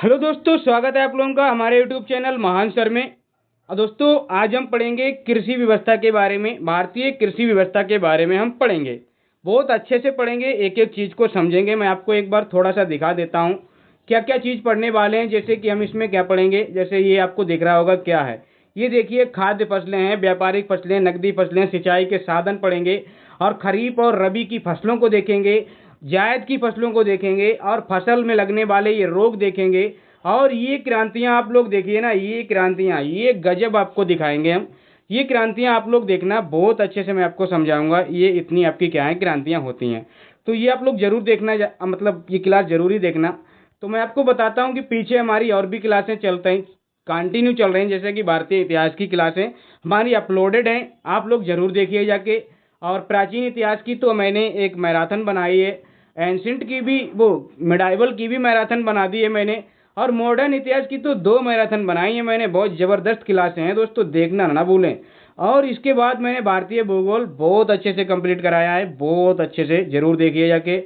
Hello दोस्तों, स्वागत है आप लोगों का हमारे यूट्यूब चैनल महान सर में। और दोस्तों, आज हम पढ़ेंगे कृषि व्यवस्था के बारे में। भारतीय कृषि व्यवस्था के बारे में हम पढ़ेंगे, बहुत अच्छे से पढ़ेंगे, एक एक चीज़ को समझेंगे। मैं आपको एक बार थोड़ा सा दिखा देता हूँ क्या क्या चीज़ पढ़ने वाले हैं। जैसे कि हम इसमें क्या पढ़ेंगे, जैसे ये आपको दिख रहा होगा क्या है, ये देखिए खाद्य फसलें हैं, व्यापारिक फसलें, नकदी फसलें, सिंचाई के साधन पढ़ेंगे, और खरीफ और रबी की फसलों को देखेंगे, जायद की फसलों को देखेंगे, और फसल में लगने वाले ये रोग देखेंगे। और ये क्रांतियां आप लोग देखिए ना, ये क्रांतियां, ये गजब आपको दिखाएंगे हम। ये क्रांतियां आप लोग देखना, बहुत अच्छे से मैं आपको समझाऊंगा ये इतनी आपकी क्या है क्रांतियां होती हैं। तो ये आप लोग जरूर देखना, मतलब ये क्लास जरूरी देखना। तो मैं आपको बताता हूँ कि पीछे हमारी और भी क्लासें चलते हैं, कंटिन्यू चल रही हैं। जैसे कि भारतीय इतिहास की क्लासें हमारी अपलोडेड हैं, आप लोग जरूर देखिए जाके। और प्राचीन इतिहास की तो मैंने एक मैराथन बनाई है, एंशिएंट की भी, वो मिडाइवल की भी मैराथन बना दी है मैंने, और मॉडर्न इतिहास की तो 2 मैराथन बनाई है मैंने। बहुत ज़बरदस्त क्लासें हैं दोस्तों, देखना ना भूलें। और इसके बाद मैंने भारतीय भूगोल बहुत अच्छे से कंप्लीट कराया है, बहुत अच्छे से जरूर देखिए जाके।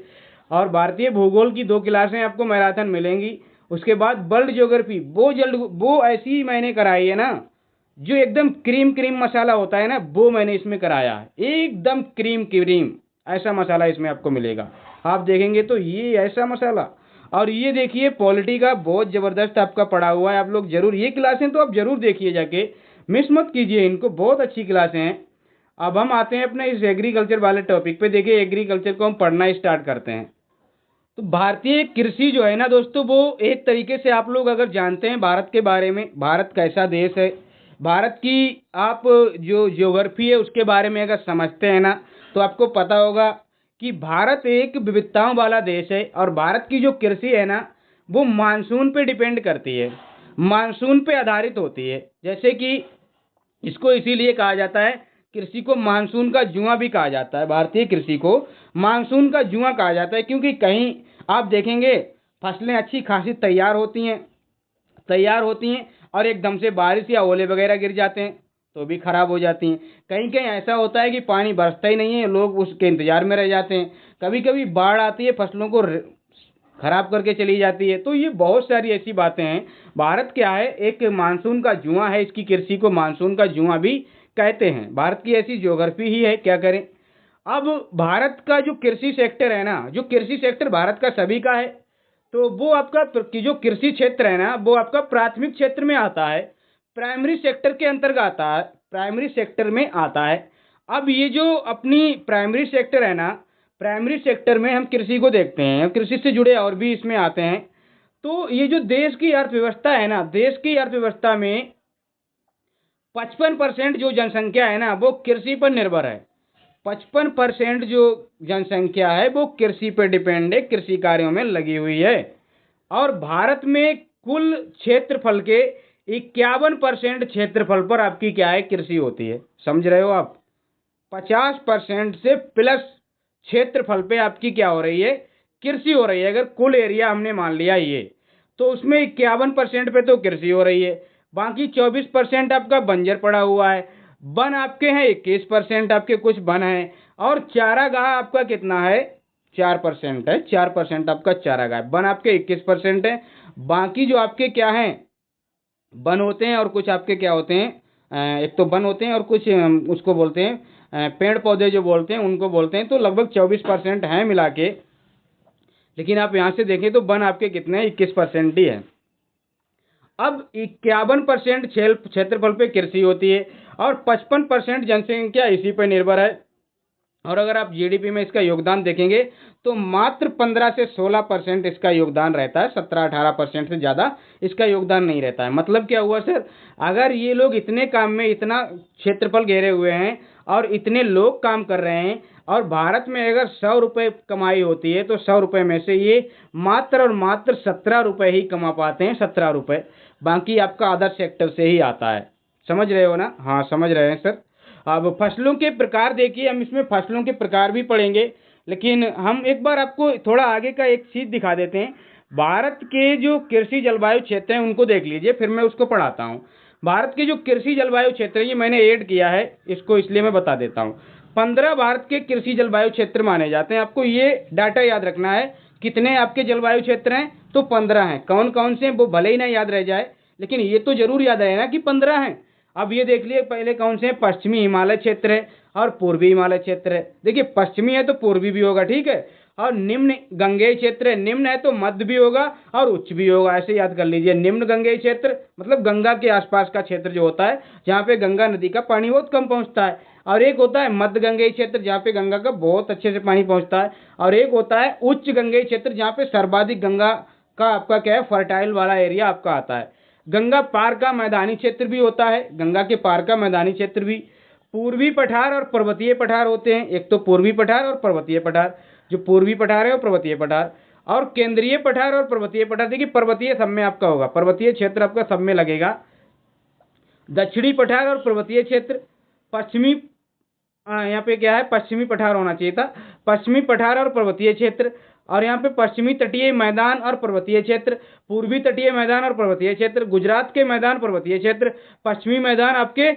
और भारतीय भूगोल की 2 क्लासें आपको मैराथन मिलेंगी। उसके बाद वर्ल्ड ज्योग्राफी, वो ऐसी मैंने कराई है ना, जो एकदम क्रीम क्रीम मसाला होता है ना, वो मैंने इसमें कराया है, एकदम क्रीम क्रीम ऐसा मसाला इसमें आपको मिलेगा। आप देखेंगे तो ये ऐसा मसाला। और ये देखिए पॉलिटी का बहुत ज़बरदस्त आपका पढ़ा हुआ है, आप लोग जरूर ये क्लासें तो आप जरूर देखिए जाके, मिस मत कीजिए इनको, बहुत अच्छी क्लासें हैं। अब हम आते हैं अपने इस एग्रीकल्चर वाले टॉपिक पे। देखिए एग्रीकल्चर को हम पढ़ना स्टार्ट करते हैं। तो भारतीय कृषि जो है ना दोस्तों, वो एक तरीके से आप लोग अगर जानते हैं भारत के बारे में, भारत कैसा देश है, भारत की आप जो ज्योग्राफी है उसके बारे में अगर समझते हैं ना, तो आपको पता होगा कि भारत एक विविधताओं वाला देश है। और भारत की जो कृषि है ना, वो मानसून पे डिपेंड करती है, मानसून पे आधारित होती है। जैसे कि इसको इसीलिए कहा जाता है, कृषि को मानसून का जुआ भी कहा जाता है, भारतीय कृषि को मानसून का जुआ कहा जाता है। क्योंकि कहीं आप देखेंगे फसलें अच्छी खासी तैयार होती हैं और एकदम से बारिश या ओले वगैरह गिर जाते हैं तो भी खराब हो जाती हैं। कहीं कहीं ऐसा होता है कि पानी बरसता ही नहीं है, लोग उसके इंतजार में रह जाते हैं। कभी कभी बाढ़ आती है, फसलों को खराब करके चली जाती है। तो ये बहुत सारी ऐसी बातें हैं। भारत क्या है, एक मानसून का जुआ है, इसकी कृषि को मानसून का जुआ भी कहते हैं। भारत की ऐसी ज्योग्राफी ही है, क्या करें। अब भारत का जो कृषि सेक्टर है ना, जो कृषि सेक्टर भारत का सभी का है, तो वो आपका जो कृषि क्षेत्र है ना, वो आपका प्राथमिक क्षेत्र में आता है, प्राइमरी सेक्टर के अंतर्गत आता है, प्राइमरी सेक्टर में आता है। अब ये जो अपनी प्राइमरी सेक्टर है ना, प्राइमरी सेक्टर में हम कृषि को देखते हैं, कृषि से जुड़े और भी इसमें आते हैं। तो ये जो देश की अर्थव्यवस्था है ना, देश की अर्थव्यवस्था में 55% जो जनसंख्या है ना, वो कृषि पर निर्भर है। 55% जो जनसंख्या है वो कृषि पर डिपेंड है, कृषि कार्यों में लगी हुई है। और भारत में कुल क्षेत्रफल के 51% क्षेत्रफल पर आपकी क्या है, कृषि होती है। समझ रहे हो आप, 50% से प्लस क्षेत्रफल पे आपकी क्या हो रही है, कृषि हो रही है। अगर कुल एरिया हमने मान लिया ये, तो उसमें 51% पे तो कृषि हो रही है, बाकी 24% आपका बंजर पड़ा हुआ है। वन आपके हैं 21%, आपके कुछ वन हैं। और चारागाह आपका कितना है, 4% है, 4% आपका चारागाह। वन आपके 21% है, बाकी जो आपके क्या हैं, वन होते हैं और कुछ आपके क्या होते हैं, एक तो वन होते हैं और कुछ उसको बोलते हैं पेड़ पौधे जो बोलते हैं उनको बोलते हैं। तो लगभग 24% हैं मिला के। लेकिन आप यहाँ से देखें तो वन आपके कितने हैं, 21% ही है। अब 51% क्षेत्रफल पे कृषि होती है और 55% जनसंख्या इसी पर निर्भर है। और अगर आप जीडीपी में इसका योगदान देखेंगे तो मात्र 15 से 16% इसका योगदान रहता है, 17-18% से ज़्यादा इसका योगदान नहीं रहता है। मतलब क्या हुआ सर, अगर ये लोग इतने काम में इतना क्षेत्रफल घेरे हुए हैं और इतने लोग काम कर रहे हैं, और भारत में अगर 100 रुपये कमाई होती है तो 100 रुपये में से ये मात्र और मात्र 17 रुपये ही कमा पाते हैं, 17 रुपये। बाकी आपका अदर सेक्टर से ही आता है। समझ रहे हो ना, हाँ समझ रहे हैं सर। अब फसलों के प्रकार देखिए, हम इसमें फसलों के प्रकार भी पढ़ेंगे, लेकिन हम एक बार आपको थोड़ा आगे का एक चीज़ दिखा देते हैं। भारत के जो कृषि जलवायु क्षेत्र हैं उनको देख लीजिए, फिर मैं उसको पढ़ाता हूँ। भारत के जो कृषि जलवायु क्षेत्र है, ये मैंने ऐड किया है इसको, इसलिए मैं बता देता हूँ। 15 भारत के कृषि जलवायु क्षेत्र माने जाते हैं। आपको ये डाटा याद रखना है कितने आपके जलवायु क्षेत्र हैं? तो 15 हैं। कौन कौन से हैं वो भले ही ना याद रह जाए, लेकिन ये तो जरूर याद रहे ना कि 15 हैं। अब ये देख लिए पहले कौन से हैं। पश्चिमी हिमालय क्षेत्र है और पूर्वी हिमालय क्षेत्र है। देखिए पश्चिमी है तो पूर्वी भी होगा, ठीक है। और निम्न गंगेय क्षेत्र है, निम्न है तो मध्य भी होगा और उच्च भी होगा, ऐसे याद कर लीजिए। निम्न गंगेय क्षेत्र मतलब गंगा के आसपास का क्षेत्र जो होता है, जहाँ पे गंगा नदी का पानी बहुत कम पहुंचता है। और एक होता है मध्य गंगेय क्षेत्र, जहाँ पे गंगा का बहुत अच्छे से पानी पहुंचता है। और एक होता है उच्च गंगेय क्षेत्र, जहाँ पे सर्वाधिक गंगा का आपका क्या है, फर्टाइल वाला एरिया आपका आता है। गंगा पार का मैदानी क्षेत्र भी होता है, गंगा के पार का मैदानी क्षेत्र भी। पूर्वी पठार और पर्वतीय पठार होते हैं, एक तो पूर्वी पठार और पर्वतीय पठार। जो पूर्वी पठार है वो पर्वतीय पठार, और केंद्रीय पठार और पर्वतीय पठार। देखिए पर्वतीय सब में आपका होगा, पर्वतीय क्षेत्र आपका सब में लगेगा। दक्षिणी पठार और पर्वतीय क्षेत्र। पश्चिमी यहाँ पे क्या है, पश्चिमी पठार होना चाहिए था। पश्चिमी पठार और पर्वतीय क्षेत्र। और यहाँ पे पश्चिमी तटीय मैदान और पर्वतीय क्षेत्र, पूर्वी तटीय मैदान और पर्वतीय क्षेत्र, गुजरात के मैदान पर्वतीय क्षेत्र, पश्चिमी मैदान आपके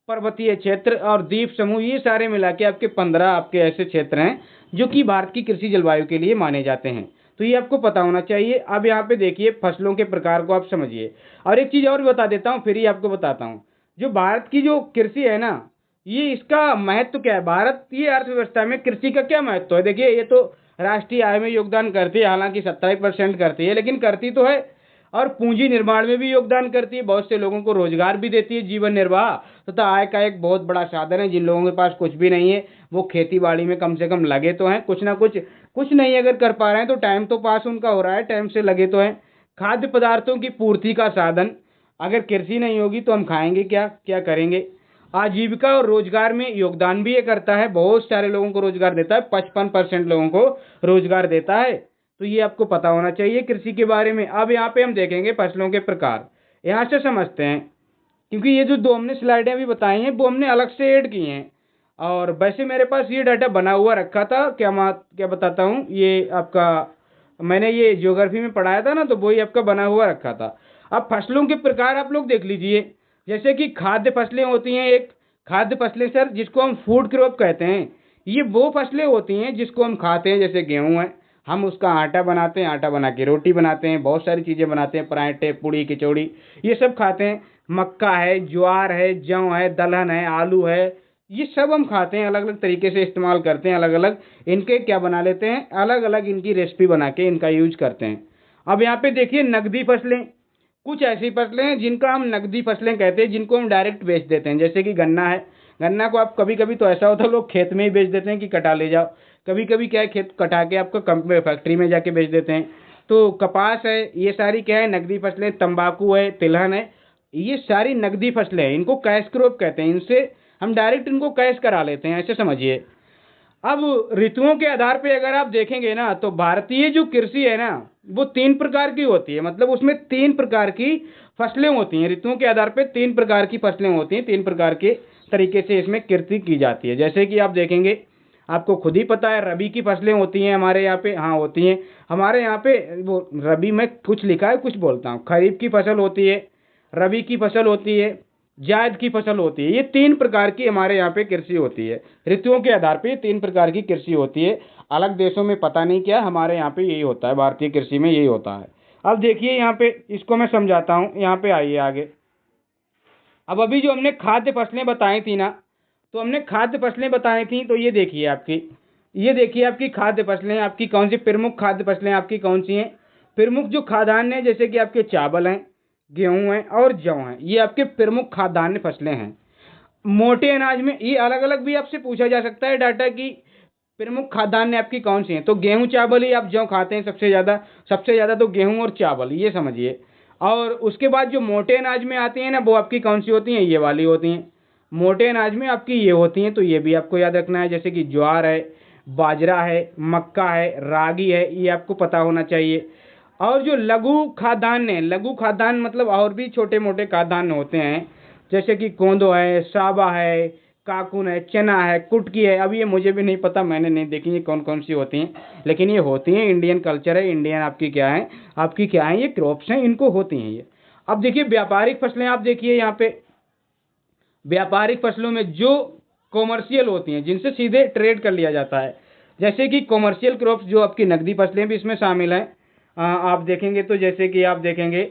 पर्वतीय क्षेत्र, और द्वीप समूह, ये सारे मिला के आपके 15 आपके ऐसे क्षेत्र हैं जो कि भारत की कृषि जलवायु के लिए माने जाते हैं। तो ये आपको पता होना चाहिए। अब यहाँ पे देखिए फसलों के प्रकार को आप समझिए। और एक चीज और भी बता देता हूँ, फिर ही आपको बताता हूँ। जो भारत की जो कृषि है ना, ये इसका महत्व क्या है। भारतीय अर्थव्यवस्था में कृषि का क्या महत्व है। देखिए ये तो राष्ट्रीय आय में योगदान करती है, हालांकि 27% करती है, लेकिन करती तो है। और पूंजी निर्माण में भी योगदान करती है, बहुत से लोगों को रोजगार भी देती है, जीवन निर्वाह तथा आय का एक बहुत बड़ा साधन है। जिन लोगों के पास कुछ भी नहीं है वो खेती बाड़ी में कम से कम लगे तो हैं, कुछ ना कुछ, कुछ नहीं अगर कर पा रहे हैं तो टाइम तो पास उनका हो रहा है, टाइम से लगे तो हैं। खाद्य पदार्थों की पूर्ति का साधन। अगर कृषि नहीं होगी तो हम खाएंगे क्या, क्या करेंगे। आजीविका और रोजगार में योगदान भी ये करता है, बहुत सारे लोगों को रोजगार देता है, 55% लोगों को रोजगार देता है। तो ये आपको पता होना चाहिए कृषि के बारे में। अब यहाँ पे हम देखेंगे फसलों के प्रकार, यहाँ से समझते हैं, क्योंकि ये जो दो हमने स्लाइडें अभी बताई हैं वो हमने अलग से ऐड की हैं। और वैसे मेरे पास ये डाटा बना हुआ रखा था, क्या बताता हूँ, ये आपका मैंने ये ज्योग्राफी में पढ़ाया था ना, तो वही आपका बना हुआ रखा था। अब फसलों के प्रकार आप लोग देख लीजिए। जैसे कि खाद्य फसलें होती हैं, एक खाद्य फसलें सर जिसको हम फूड क्रॉप कहते हैं, ये वो फसलें होती हैं जिसको हम खाते हैं। जैसे गेहूं है, हम उसका आटा बनाते हैं, आटा बना के रोटी बनाते हैं, बहुत सारी चीज़ें बनाते हैं, पराठे, पूड़ी, कचौड़ी, ये सब खाते हैं। मक्का है, ज्वार है, जौ है, दलहन है, आलू है, ये सब हम खाते हैं, अलग अलग तरीके से इस्तेमाल करते हैं, अलग अलग इनके क्या बना लेते हैं, अलग अलग इनकी रेसिपी बना के इनका यूज करते हैं। अब यहाँ पे देखिए नकदी फसलें, कुछ ऐसी फसलें हैं जिनका हम नकदी फसलें कहते हैं, जिनको हम डायरेक्ट बेच देते हैं। जैसे कि गन्ना है, गन्ना को आप कभी कभी तो ऐसा होता है लोग खेत में ही बेच देते हैं कि कटा ले जाओ, कभी कभी क्या है खेत कटा के आपको कंपनी फैक्ट्री में जाके बेच देते हैं। तो कपास है, ये सारी क्या है नकदी फसलें। तंबाकू है, तिलहन है, ये सारी नकदी फसलें हैं, इनको कैश क्रॉप कहते हैं। इनसे हम डायरेक्ट इनको कैश करा लेते हैं, ऐसे समझिए। अब ऋतुओं के आधार पे अगर आप देखेंगे ना, तो भारतीय जो कृषि है ना वो 3 प्रकार की होती है। मतलब उसमें 3 प्रकार की फसलें होती हैं, ऋतुओं के आधार पे 3 प्रकार की फसलें होती हैं, 3 प्रकार के तरीके से इसमें कृषि की जाती है। जैसे कि आप देखेंगे, आपको खुद ही पता है, रबी की फसलें होती हैं हमारे यहाँ पे, हाँ होती हैं हमारे यहाँ पे। वो रबी में कुछ लिखा है, कुछ बोलता हूँ। खरीफ की फसल होती है, रबी की फसल होती है, जायद की फसल होती है। ये 3 प्रकार की हमारे यहाँ पे कृषि होती है, ऋतुओं के आधार पे 3 प्रकार की कृषि होती है। अलग देशों में पता नहीं क्या, हमारे यहाँ पे यही होता है, भारतीय कृषि में यही होता है। अब देखिए यहाँ पे इसको मैं समझाता हूँ, यहाँ पे आइए आगे। अब अभी जो हमने खाद्य फसलें बताई थी ना, तो हमने खाद्य फसलें बताई थी, तो ये देखिए आपकी, ये देखिए आपकी खाद्य फसलें आपकी कौन सी, प्रमुख खाद्य फसलें आपकी कौन सी हैं। प्रमुख जो खाद्यान्न है, जैसे कि आपके चावल हैं, गेहूं हैं और जौ हैं, ये आपके प्रमुख खाद्यान्न फसलें हैं। मोटे अनाज में ये अलग अलग भी आपसे पूछा जा सकता है डाटा की प्रमुख खाद्यान्न आपकी कौन सी हैं। तो गेहूं चावल ही आप जौ खाते हैं सबसे ज़्यादा तो गेहूं और चावल, ये समझिए। और उसके बाद जो मोटे अनाज में आती हैं ना, वो आपकी कौन सी होती हैं, ये वाली होती हैं। मोटे अनाज में आपकी ये होती हैं, तो ये भी आपको याद रखना है। जैसे कि ज्वार है, बाजरा है, मक्का है, रागी है, ये आपको पता होना चाहिए। और जो लघु खाद्यान्न है, लघु खाद्यान्न मतलब और भी छोटे मोटे खाद्यान्न होते हैं, जैसे कि कोंदो है, साबा है, काकुन है, चना है, कुटकी है। अब ये मुझे भी नहीं पता, मैंने नहीं देखी ये कौन कौन सी होती हैं, लेकिन ये होती हैं। इंडियन कल्चर है, इंडियन आपकी क्या है ये क्रॉप्स हैं, इनको होती हैं ये। अब देखिए व्यापारिक फसलें, आप देखिए यहाँ पे व्यापारिक फसलों में जो कॉमर्शियल होती हैं, जिनसे सीधे ट्रेड कर लिया जाता है, जैसे कि कॉमर्शियल क्रॉप्स जो आपकी नकदी फसलें भी इसमें शामिल हैं। आप देखेंगे तो जैसे कि आप देखेंगे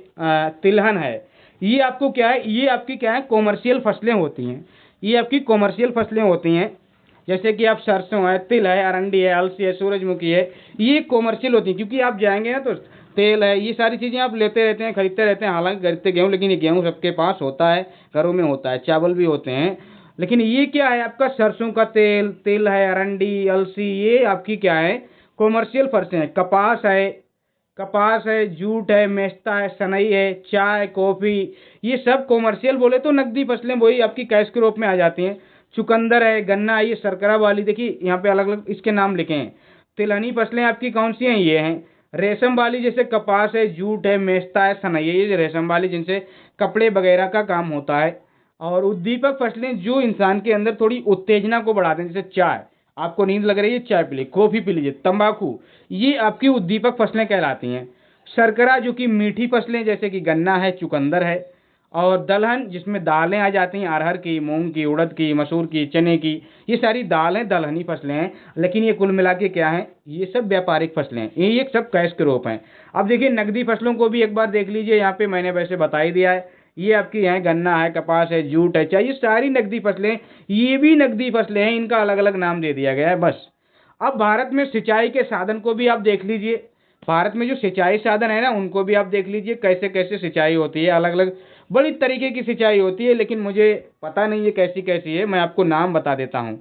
तिलहन है, ये आपको क्या है, ये आपकी क्या है कॉमर्शियल फसलें होती हैं, ये आपकी कॉमर्शियल फसलें होती हैं। जैसे कि आप सरसों है, तिल है, अरंडी है, अलसी है, सूरजमुखी है, ये कॉमर्शियल होती है। क्योंकि आप जाएंगे ना तो तेल है, ये सारी चीज़ें आप लेते रहते हैं, खरीदते रहते हैं। हालांकि खरीदते गेहूँ, लेकिन ये गेहूँ सबके पास होता है, घरों में होता है, चावल भी होते हैं। लेकिन ये क्या है आपका सरसों का तेल, तिल है, अरंडी, अलसी, ये आपकी क्या है कॉमर्शियल फसलें हैं। कपास है, जूट है, मेस्ता है, सनई है, चाय, कॉफ़ी, ये सब कॉमर्शियल बोले तो नकदी फसलें वही आपकी कैश क्रॉप में आ जाती हैं। चुकंदर है, गन्ना है, ये शर्करा वाली, देखिए यहाँ पे अलग अलग इसके नाम लिखे हैं। तिलहनी फसलें आपकी कौन सी हैं, ये हैं। रेशम वाली जैसे कपास है, जूट है, मेस्ता है, सनई है, ये रेशम वाली जिनसे कपड़े वगैरह का काम होता है। और उद्दीपक फसलें जो इंसान के अंदर थोड़ी उत्तेजना को बढ़ाते हैं, जैसे चाय, आपको नींद लग रही है चाय पी लीजिए, कॉफी पी लीजिए, तंबाकू, ये आपकी उद्दीपक फसलें कहलाती हैं। शर्करा जो कि मीठी फसलें जैसे कि गन्ना है, चुकंदर है। और दलहन जिसमें दालें आ जाती हैं, अरहर की, मूंग की, उड़द की, मसूर की, चने की, ये सारी दालें दलहनी फसलें हैं। लेकिन ये कुल मिला के क्या है, ये सब व्यापारिक फसलें हैं, ये सब कैश क्रॉप हैं। अब देखिए नकदी फसलों को भी एक बार देख लीजिए, यहाँ पे मैंने वैसे बता ही दिया है। ये आपकी हैं गन्ना है, कपास है, जूट है, चाहे ये सारी नकदी फसलें, ये भी नकदी फसलें हैं, इनका अलग अलग नाम दे दिया गया है बस। अब भारत में सिंचाई के साधन को भी आप देख लीजिए। भारत में जो सिंचाई साधन है ना, उनको भी आप देख लीजिए कैसे कैसे सिंचाई होती है। अलग अलग बड़ी तरीके की सिंचाई होती है, लेकिन मुझे पता नहीं है कैसी कैसी है, मैं आपको नाम बता देता हूँ।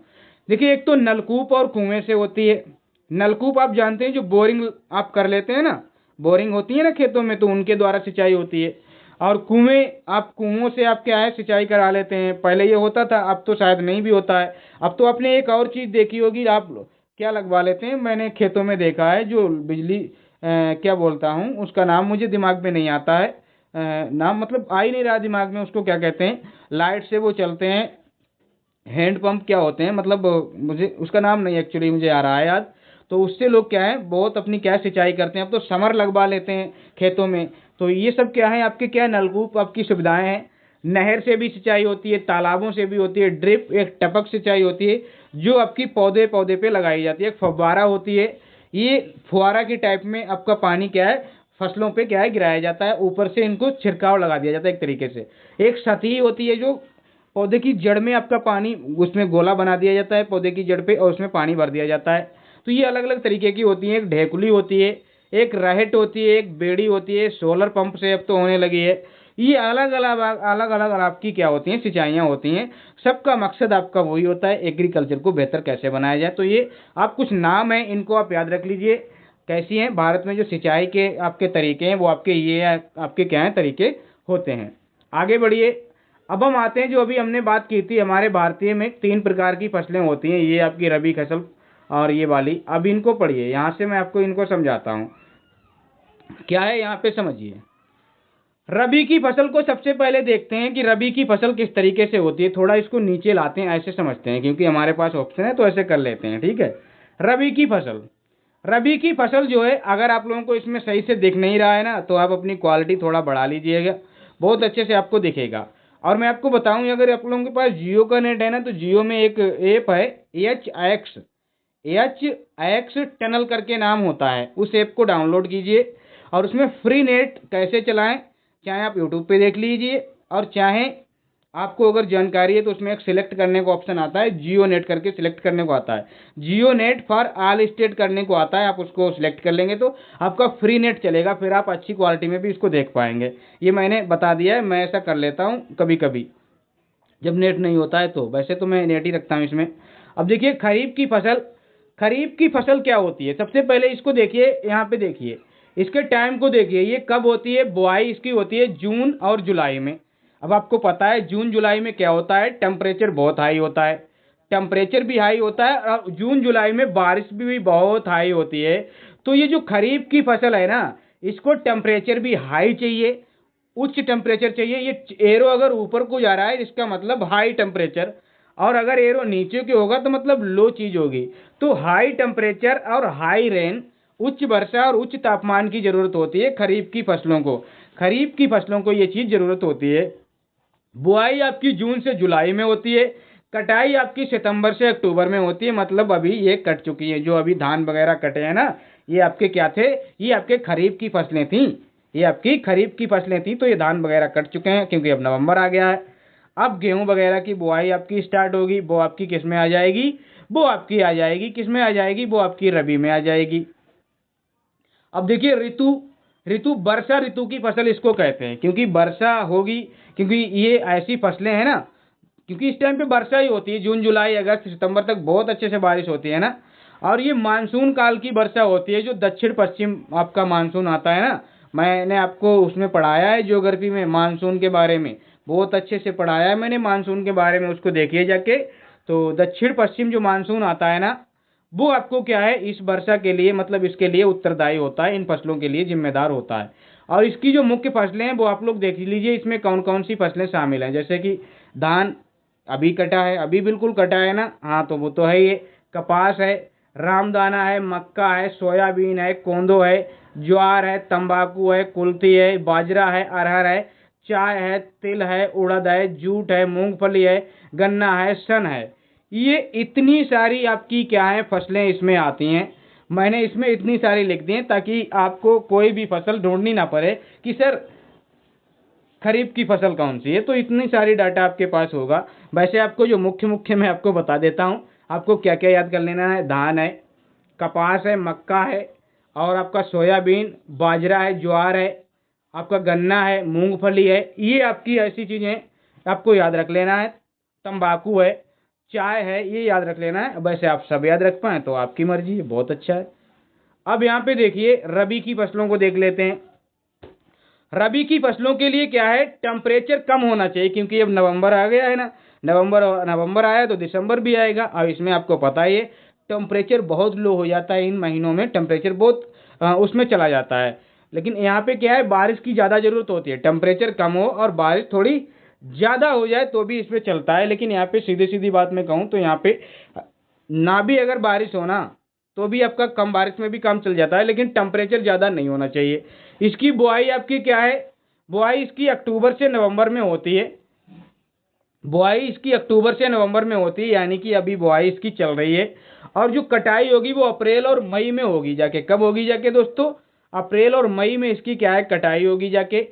देखिए एक तो नलकूप और कुएं से होती है। नलकूप आप जानते हैं, जो बोरिंग आप कर लेते हैं ना, बोरिंग होती है ना खेतों में, तो उनके द्वारा सिंचाई होती है। और कुएं, आप कुओं से आप क्या है सिंचाई करा लेते हैं, पहले ये होता था, अब तो शायद नहीं भी होता है। अब तो आपने एक और चीज़ देखी होगी, आप क्या लगवा लेते हैं, मैंने खेतों में देखा है, जो बिजली क्या बोलता हूँ उसका नाम मुझे दिमाग में नहीं आता है। नाम मतलब आ ही नहीं रहा दिमाग में, उसको क्या कहते हैं, लाइट से वो चलते हैं, हैंड पंप क्या होते हैं, मतलब मुझे उसका नाम नहीं एक्चुअली मुझे आ रहा है याद। तो उससे लोग क्या है बहुत अपनी क्या सिंचाई करते हैं। अब तो समर लगवा लेते हैं खेतों में। तो ये सब क्या है आपके, क्या नलकूप आपकी सुविधाएं हैं। नहर से भी सिंचाई होती है, तालाबों से भी होती है, ड्रिप एक टपक सिंचाई होती है, जो आपकी पौधे पौधे पे लगाई जाती है। एक फव्वारा होती है, ये फुहारा की टाइप में आपका पानी क्या है फसलों पे क्या है गिराया जाता है, ऊपर से इनको छिड़काव लगा दिया जाता है एक तरीके से। एक सतही होती है, जो पौधे की जड़ में आपका पानी, उसमें गोला बना दिया जाता है पौधे की जड़ पे, और उसमें पानी भर दिया जाता है। तो ये अलग अलग तरीके की होती हैं। एक ढेकुली होती है, एक रहेट होती है, एक बेड़ी होती है, सोलर पंप से अब तो होने लगी है। ये अलग अलग आपकी क्या होती हैं सिंचाइयाँ होती हैं। सबका मकसद आपका वही होता है, एग्रीकल्चर को बेहतर कैसे बनाया जाए। तो ये आप कुछ नाम हैं, इनको आप याद रख लीजिए। कैसी हैं भारत में जो सिंचाई के आपके तरीके हैं, वो आपके ये आपके क्या हैं तरीके होते हैं। आगे बढ़िए। अब हम आते हैं, जो अभी हमने बात की थी, हमारे भारतीय में 3 प्रकार की फसलें होती हैं, ये आपकी रबी फसल और ये वाली। अब इनको पढ़िए, यहाँ से मैं आपको इनको समझाता हूँ क्या है, यहाँ पे समझिए। रबी की फसल को सबसे पहले देखते हैं कि रबी की फसल किस तरीके से होती है। थोड़ा इसको नीचे लाते हैं, ऐसे समझते हैं, क्योंकि हमारे पास ऑप्शन है तो ऐसे कर लेते हैं, ठीक है। रबी की फसल, रबी की फसल जो है, अगर आप लोगों को इसमें सही से दिख नहीं रहा है ना, तो आप अपनी क्वालिटी थोड़ा बढ़ा लीजिएगा, बहुत अच्छे से आपको दिखेगा। और मैं आपको बताऊं, अगर आप लोगों के पास जियो का नेट है ना, तो जियो में एक ऐप है एच एक्स टनल करके नाम होता है, उस ऐप को डाउनलोड कीजिए। और उसमें फ्री नेट कैसे चलाएं, चाहे आप यूट्यूब पे देख लीजिए, और चाहे आपको अगर जानकारी है तो उसमें एक सिलेक्ट करने को ऑप्शन आता है, जियो नेट करके सिलेक्ट करने को आता है, जियो नेट फॉर ऑल स्टेट करने को आता है। आप उसको सिलेक्ट कर लेंगे तो आपका फ्री नेट चलेगा, फिर आप अच्छी क्वालिटी में भी इसको देख पाएंगे। ये मैंने बता दिया है, मैं ऐसा कर लेता हूँ कभी कभी जब नेट नहीं होता है, तो वैसे तो मैं नेट ही रखता हूँ इसमें। अब देखिए खरीफ की फसल, खरीफ की फसल क्या होती है, सबसे पहले इसको देखिए, यहाँ पे देखिए, इसके टाइम को देखिए, ये कब होती है, बुआई इसकी होती है जून और जुलाई में। अब आपको पता है जून जुलाई में क्या होता है, टेम्परेचर बहुत हाई होता है, टेम्परेचर भी हाई होता है, और जून जुलाई में बारिश भी बहुत हाई होती है। तो ये जो खरीफ की फसल है ना, इसको टेम्परेचर भी हाई चाहिए, उच्च टेम्परेचर चाहिए। ये एरो अगर ऊपर को जा रहा है इसका मतलब हाई टेम्परेचर, और अगर एरो नीचे के होगा तो मतलब लो चीज होगी। तो हाई टेम्परेचर और हाई रेन, उच्च वर्षा और उच्च तापमान की जरूरत होती है खरीफ की फसलों को। खरीफ की फसलों को ये चीज जरूरत होती है। बुआई आपकी जून से जुलाई में होती है, कटाई आपकी सितंबर से अक्टूबर में होती है, मतलब अभी ये कट चुकी है। जो अभी धान वगैरह कटे हैं ना, ये आपके क्या थे, ये आपके खरीफ की फसलें थी, ये आपकी खरीफ की फसलें थी। तो ये धान वगैरह कट चुके हैं क्योंकि अब नवंबर आ गया है। अब गेहूं वगैरह की बुआई आपकी स्टार्ट होगी। वो आपकी किस में आ जाएगी, वो आपकी आ जाएगी किस में आ जाएगी, वो आपकी रबी में आ जाएगी। अब देखिए ऋतु, ऋतु वर्षा ऋतु की फसल इसको कहते हैं, क्योंकि वर्षा होगी, क्योंकि ये ऐसी फसलें हैं ना, क्योंकि इस टाइम पे वर्षा ही होती है। जून जुलाई अगस्त सितंबर तक बहुत अच्छे से बारिश होती है ना। और ये मानसून काल की वर्षा होती है, जो दक्षिण पश्चिम आपका मानसून आता है ना। मैंने आपको उसमें पढ़ाया है ज्योग्राफी में, मानसून के बारे में बहुत अच्छे से पढ़ाया है मैंने मानसून के बारे में, उसको देखिए जाके। तो दक्षिण पश्चिम जो मानसून आता है ना, वो आपको क्या है, इस वर्षा के लिए, मतलब इसके लिए उत्तरदायी होता है, इन फसलों के लिए जिम्मेदार होता है। और इसकी जो मुख्य फसलें हैं वो आप लोग देख लीजिए, इसमें कौन कौन सी फसलें शामिल हैं। जैसे कि धान अभी कटा है, अभी बिल्कुल कटा है ना, हाँ तो वो तो है ये। कपास है, रामदाना है, मक्का है, सोयाबीन है, कोंदो है, ज्वार है, तंबाकू है, कुल्थी है, बाजरा है, अरहर है, चाय है, तिल है, उड़द है, जूट है, मूंगफली है, गन्ना है, सन है। ये इतनी सारी आपकी क्या है फसलें इसमें आती हैं। मैंने इसमें इतनी सारी लिख दी हैं ताकि आपको कोई भी फसल ढूंढनी ना पड़े कि सर खरीफ की फसल कौन सी है। तो इतनी सारी डाटा आपके पास होगा। वैसे आपको जो मुख्य मुख्य मैं आपको बता देता हूँ, आपको क्या क्या याद कर लेना है। धान है, कपास है, मक्का है, और आपका सोयाबीन, बाजरा है, ज्वार है, आपका गन्ना है, मूंगफली है। ये आपकी ऐसी चीज़ें आपको याद रख लेना है। तंबाकू है, चाय है, ये याद रख लेना है। वैसे आप सब याद रख पाएँ तो आपकी मर्जी है, बहुत अच्छा है। अब यहाँ पे देखिए रबी की फसलों को देख लेते हैं। रबी की फसलों के लिए क्या है, टेम्परेचर कम होना चाहिए, क्योंकि अब नवंबर आ गया है ना। नवंबर आया तो दिसंबर भी आएगा। अब इसमें आपको पता ही है टेम्परेचर बहुत लो हो जाता है इन महीनों में, टेम्परेचर बहुत उसमें चला जाता है। लेकिन यहाँ पे क्या है, बारिश की ज़्यादा ज़रूरत होती है। टेम्परेचर कम हो और बारिश थोड़ी ज़्यादा हो जाए तो भी इसमें चलता है। लेकिन यहाँ पे सीधी सीधी बात मैं कहूँ तो यहाँ पे ना भी अगर बारिश हो ना, तो भी आपका कम बारिश में भी काम चल जाता है, लेकिन टेम्परेचर ज़्यादा नहीं होना चाहिए। इसकी बुआई आपकी क्या है, बुआई इसकी अक्टूबर से नवंबर में होती है। बुआई इसकी अक्टूबर से नवंबर में होती है, यानी कि अभी बुआई इसकी चल रही है। और जो कटाई होगी वो अप्रैल और मई में होगी जाके। कब होगी जाके दोस्तों, अप्रैल और मई में इसकी क्या है, कटाई होगी जाके।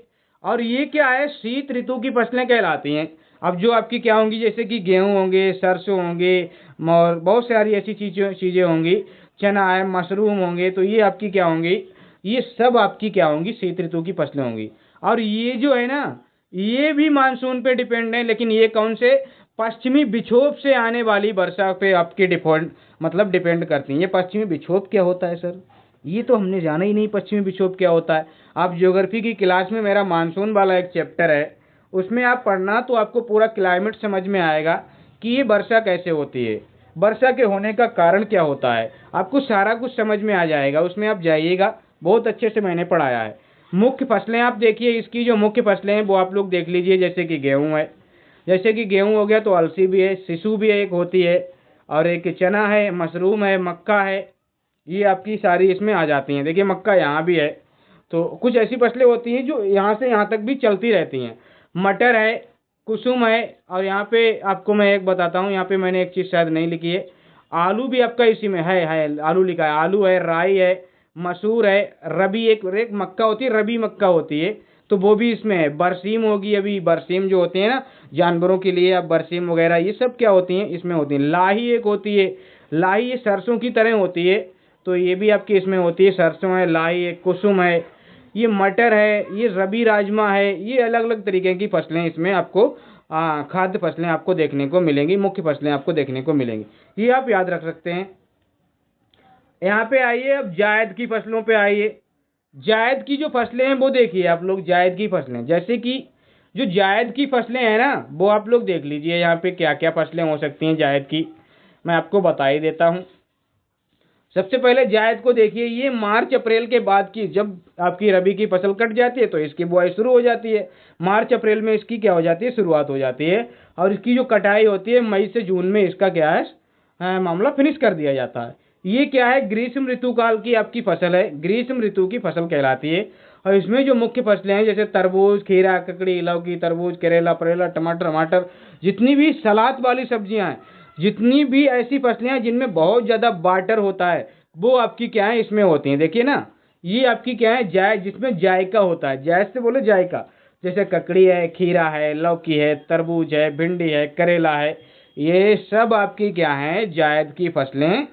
और ये क्या है, शीत ऋतु की फसलें कहलाती हैं। अब जो आपकी क्या होंगी, जैसे कि गेहूं होंगे, सरसों होंगे, और बहुत सारी ऐसी चीज़ें होंगी, चना है, मशरूम होंगे। तो ये आपकी क्या होंगी, ये सब आपकी क्या होंगी, शीत ऋतु की फसलें होंगी। और ये जो है ना, ये भी मानसून पे डिपेंड है, लेकिन ये कौन से, पश्चिमी विक्षोभ से आने वाली वर्षा पे आपके डिफॉल्ट मतलब डिपेंड करती हैं। ये पश्चिमी विक्षोभ क्या होता है सर, ये तो हमने जाना ही नहीं पश्चिमी विक्षोभ क्या होता है। आप ज्योग्राफी की क्लास में मेरा मानसून वाला एक चैप्टर है, उसमें आप पढ़ना तो आपको पूरा क्लाइमेट समझ में आएगा कि ये वर्षा कैसे होती है, वर्षा के होने का कारण क्या होता है, आपको सारा कुछ समझ में आ जाएगा। उसमें आप जाइएगा, बहुत अच्छे से मैंने पढ़ाया है। मुख्य फसलें आप देखिए, इसकी जो मुख्य फसलें हैं वो आप लोग देख लीजिए। जैसे कि गेहूं है, जैसे कि गेहूं हो गया तो अलसी भी है, सिसु भी एक होती है, और एक चना है, मशरूम है, मक्का है। ये आपकी सारी इसमें आ जाती हैं। देखिए मक्का यहाँ भी है। तो कुछ ऐसी फसलें होती हैं जो यहाँ से यहाँ तक भी चलती रहती हैं। मटर है, कुसुम है, और यहाँ पे आपको मैं एक बताता हूँ, यहाँ पे मैंने एक चीज़ शायद नहीं लिखी है, आलू भी आपका इसी में है, आलू लिखा है। आलू है, राई है, मसूर है, रबी एक मक्का होती है, रबी मक्का होती है, तो वो भी इसमें है। बरसीम होगी, अभी बरसीम जो होती है ना जानवरों के लिए, अब बरसीम वगैरह ये सब क्या होती हैं, इसमें होती हैं। लाही एक होती है, लाही ये सरसों की तरह होती है, तो ये भी आपकी इसमें होती है। सरसों है, लाही है, कुसुम है, ये मटर है, ये रबी राजमा है। ये अलग अलग तरीके की फसलें इसमें आपको खाद्य फसलें आपको देखने को मिलेंगी, मुख्य फसलें आपको देखने को मिलेंगी। ये आप याद रख सकते हैं। यहाँ पे आइए, अब जायद की फसलों पे आइए। जायद की जो फसलें हैं वो देखिए आप लोग, जायद की फसलें, जैसे कि जो जायद की फसलें हैं ना, वो आप लोग देख लीजिए यहाँ पे क्या क्या फसलें हो सकती हैं जायद की, मैं आपको बता ही देता हूँ। सबसे पहले जायद को देखिए, ये मार्च अप्रैल के बाद की, जब आपकी रबी की फसल कट जाती है तो इसकी बुआई शुरू हो जाती है। मार्च अप्रैल में इसकी क्या हो जाती है, शुरुआत हो जाती है। और इसकी जो कटाई होती है मई से जून में, इसका क्या है मामला फिनिश कर दिया जाता है। ये क्या है, ग्रीष्म ऋतु काल की आपकी फसल है, ग्रीष्म ऋतु की फसल कहलाती है। और इसमें जो मुख्य फसलें हैं जैसे तरबूज, खीरा, ककड़ी, लौकी, तरबूज, करेला, परेला, टमाटर, टमाटर, जितनी भी सलाद वाली सब्जियां हैं, जितनी भी ऐसी फसलें हैं जिनमें बहुत ज़्यादा वाटर होता है, वो आपकी क्या है इसमें होती हैं। देखिए ना, ये आपकी क्या है जिसमें जायका होता है, जायद से बोले जायका, जैसे ककड़ी है, खीरा है, लौकी है, तरबूज है, भिंडी है, करेला है, ये सब आपकी क्या है जायद की फसलें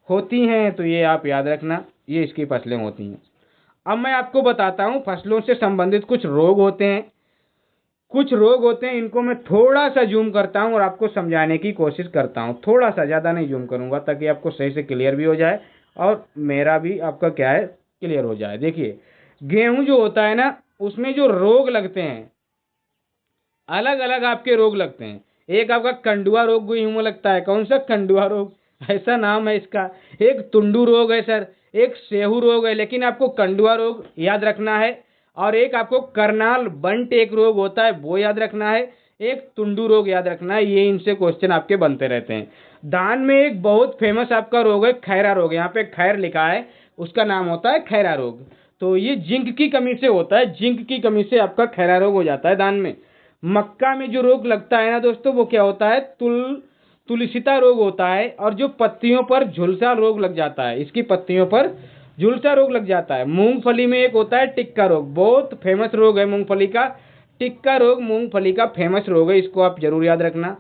होती हैं। तो ये आप याद रखना, ये इसकी फसलें होती हैं। अब मैं आपको बताता हूँ फसलों से संबंधित कुछ रोग होते हैं, कुछ रोग होते हैं, इनको मैं थोड़ा सा जूम करता हूँ और आपको समझाने की कोशिश करता हूँ। थोड़ा सा, ज़्यादा नहीं जूम करूँगा, ताकि आपको सही से क्लियर भी हो जाए और मेरा भी आपका क्या है क्लियर हो जाए। देखिए, गेहूं जो होता है ना, उसमें जो रोग लगते हैं, अलग अलग आपके रोग लगते हैं। एक आपका कंडुआ रोग गेहूं में लगता है। कौन सा कंडुआ रोग, ऐसा नाम है इसका। एक तुंडू रोग है सर, एक सेहू रोग है, लेकिन आपको कंडुआ रोग याद रखना है। और एक आपको करनाल बंट एक रोग होता है, वो याद रखना है। एक तुंडू रोग याद रखना है। ये इनसे क्वेश्चन आपके बनते रहते हैं। धान में एक बहुत फेमस आपका रोग है खैरा रोग, यहाँ पे खैर लिखा है, उसका नाम होता है खैरा रोग। तो ये जिंक की कमी से होता है, जिंक की कमी से आपका खैरा रोग हो जाता है धान में। मक्का में जो रोग लगता है ना दोस्तों, वो क्या होता है तुलसिता रोग होता है। और जो पत्तियों पर झुलसा रोग लग जाता है, इसकी पत्तियों पर झुलसा रोग लग जाता है। मूंगफली में एक होता है टिक्का रोग, बहुत फेमस रोग है मूंगफली का। टिक्का रोग मूंगफली का फेमस रोग है, इसको आप जरूर याद रखना।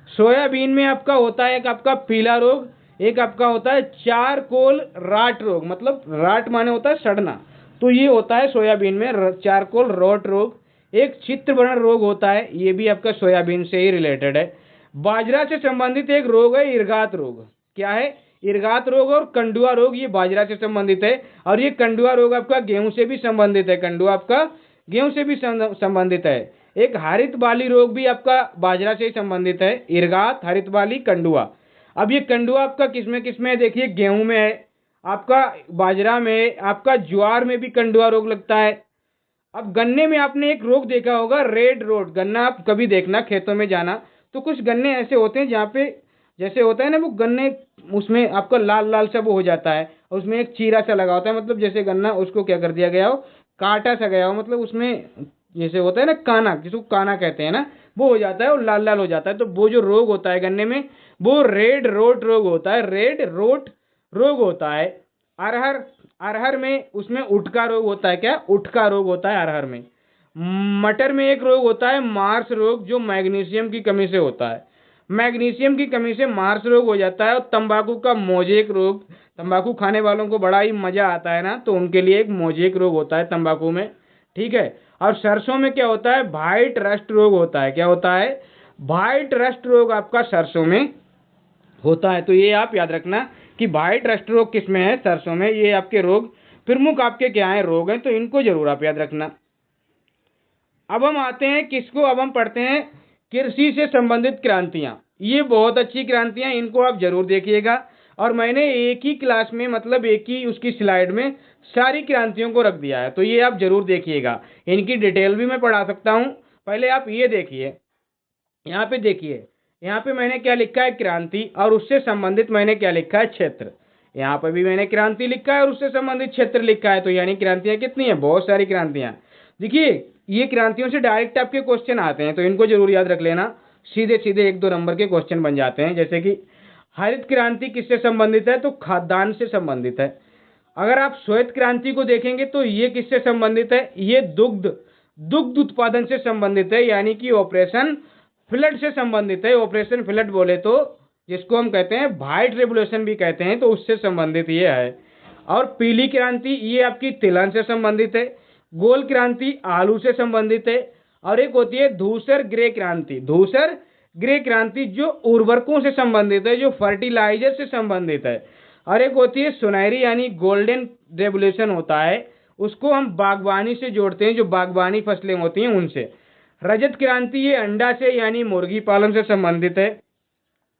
सोयाबीन में आपका होता है एक आपका पीला रोग, एक आपका होता है चारकोल राट रोग, मतलब राट माने होता है सड़ना, तो ये होता है सोयाबीन में चारकोल रोट रोग। एक चित्रवर्ण रोग होता है, ये भी आपका सोयाबीन से ही रिलेटेड है। बाजरा से संबंधित एक रोग है इरगात रोग। क्या है? इरगात रोग और कंडुआ रोग, ये बाजरा से संबंधित है। और ये कंडुआ रोग आपका गेहूं से भी संबंधित है, कंडुआ आपका गेहूं से भी संबंधित है। एक हरित बाली रोग भी आपका बाजरा से संबंधित है, इरगात, हरित बाली, कंडुआ। अब ये कंडुआ आपका किसमें किसमें है? देखिए, गेहूं में है, आपका बाजरा में, आपका ज्वार में भी कंडुआ रोग लगता है। अब गन्ने में आपने एक रोग देखा होगा, रेड रोड। गन्ना आप कभी देखना, खेतों में जाना, तो कुछ गन्ने ऐसे होते हैं जहाँ पे जैसे होता है ना वो गन्ने, उसमें आपका लाल लाल सा वो हो जाता है, और उसमें एक चीरा सा लगा होता है, मतलब जैसे गन्ना उसको क्या कर दिया गया हो, काटा सा गया हो, मतलब उसमें जैसे होता है ना काना, जिसको काना कहते हैं ना, वो हो जाता है और लाल लाल हो जाता है। तो वो जो रोग होता है गन्ने में, वो रेड रोट रोग होता है, रेड रोट रोग होता है। अरहर, अरहर में उसमें उटका रोग होता है। क्या? उटका रोग होता है अरहर में। मटर में एक रोग होता है मार्स रोग, जो मैग्नीशियम की कमी से होता है। मैग्नीशियम की कमी से मार्स रोग हो जाता है। और तंबाकू का मोजेक रोग, तंबाकू खाने वालों को बड़ा ही मजा आता है ना, तो उनके लिए एक मोजेक रोग होता है तंबाकू में, ठीक है। और सरसों में क्या होता है? वाइट रस्ट रोग होता है। क्या होता है? वाइट रस्ट रोग आपका सरसों में होता है। तो ये आप याद रखना कि वाइट रस्ट रोग किसमें है? सरसों में। ये आपके रोग प्रमुख आपके क्या है रोग हैं, तो इनको जरूर आप याद रखना। अब हम आते हैं किसको, अब हम पढ़ते हैं कृषि से संबंधित क्रांतियां। ये बहुत अच्छी क्रांतियां, इनको आप जरूर देखिएगा। और मैंने एक ही क्लास में, मतलब एक ही उसकी स्लाइड में सारी क्रांतियों को रख दिया है, तो ये आप जरूर देखिएगा। इनकी डिटेल भी मैं पढ़ा सकता हूँ। पहले आप ये देखिए, यहाँ पे देखिए, यहाँ पे मैंने क्या लिखा है? क्रांति, और उससे संबंधित मैंने क्या लिखा है? क्षेत्र। यहाँ पर भी मैंने क्रांति लिखा है और उससे संबंधित क्षेत्र लिखा है। तो यानी क्रांतियां कितनी है? बहुत सारी क्रांतियां। देखिए, ये क्रांतियों से डायरेक्ट आपके क्वेश्चन आते हैं, तो इनको जरूर याद रख लेना। सीधे सीधे 1-2 नंबर के क्वेश्चन बन जाते हैं। जैसे कि हरित क्रांति किससे संबंधित है? तो खाद्यान्न से संबंधित है। अगर आप श्वेत क्रांति को देखेंगे तो ये किससे संबंधित है? ये दुग्ध दुग्ध उत्पादन से संबंधित है, यानी कि ऑपरेशन फ्लड से संबंधित है। ऑपरेशन फ्लड बोले तो जिसको हम कहते हैं व्हाइट रेवोल्यूशन भी कहते हैं, तो उससे संबंधित ये है। और पीली क्रांति ये आपकी तिलहन से संबंधित है। गोल क्रांति आलू से संबंधित है। और एक होती है धूसर ग्रे क्रांति, धूसर ग्रे क्रांति जो उर्वरकों से संबंधित है, जो फर्टिलाइजर से संबंधित है। और एक होती है सुनहरी यानी गोल्डन रेवोल्यूशन होता है, उसको हम बागवानी से जोड़ते हैं, जो बागवानी फसलें होती हैं उनसे। रजत क्रांति ये अंडा से यानी मुर्गी पालन से संबंधित है,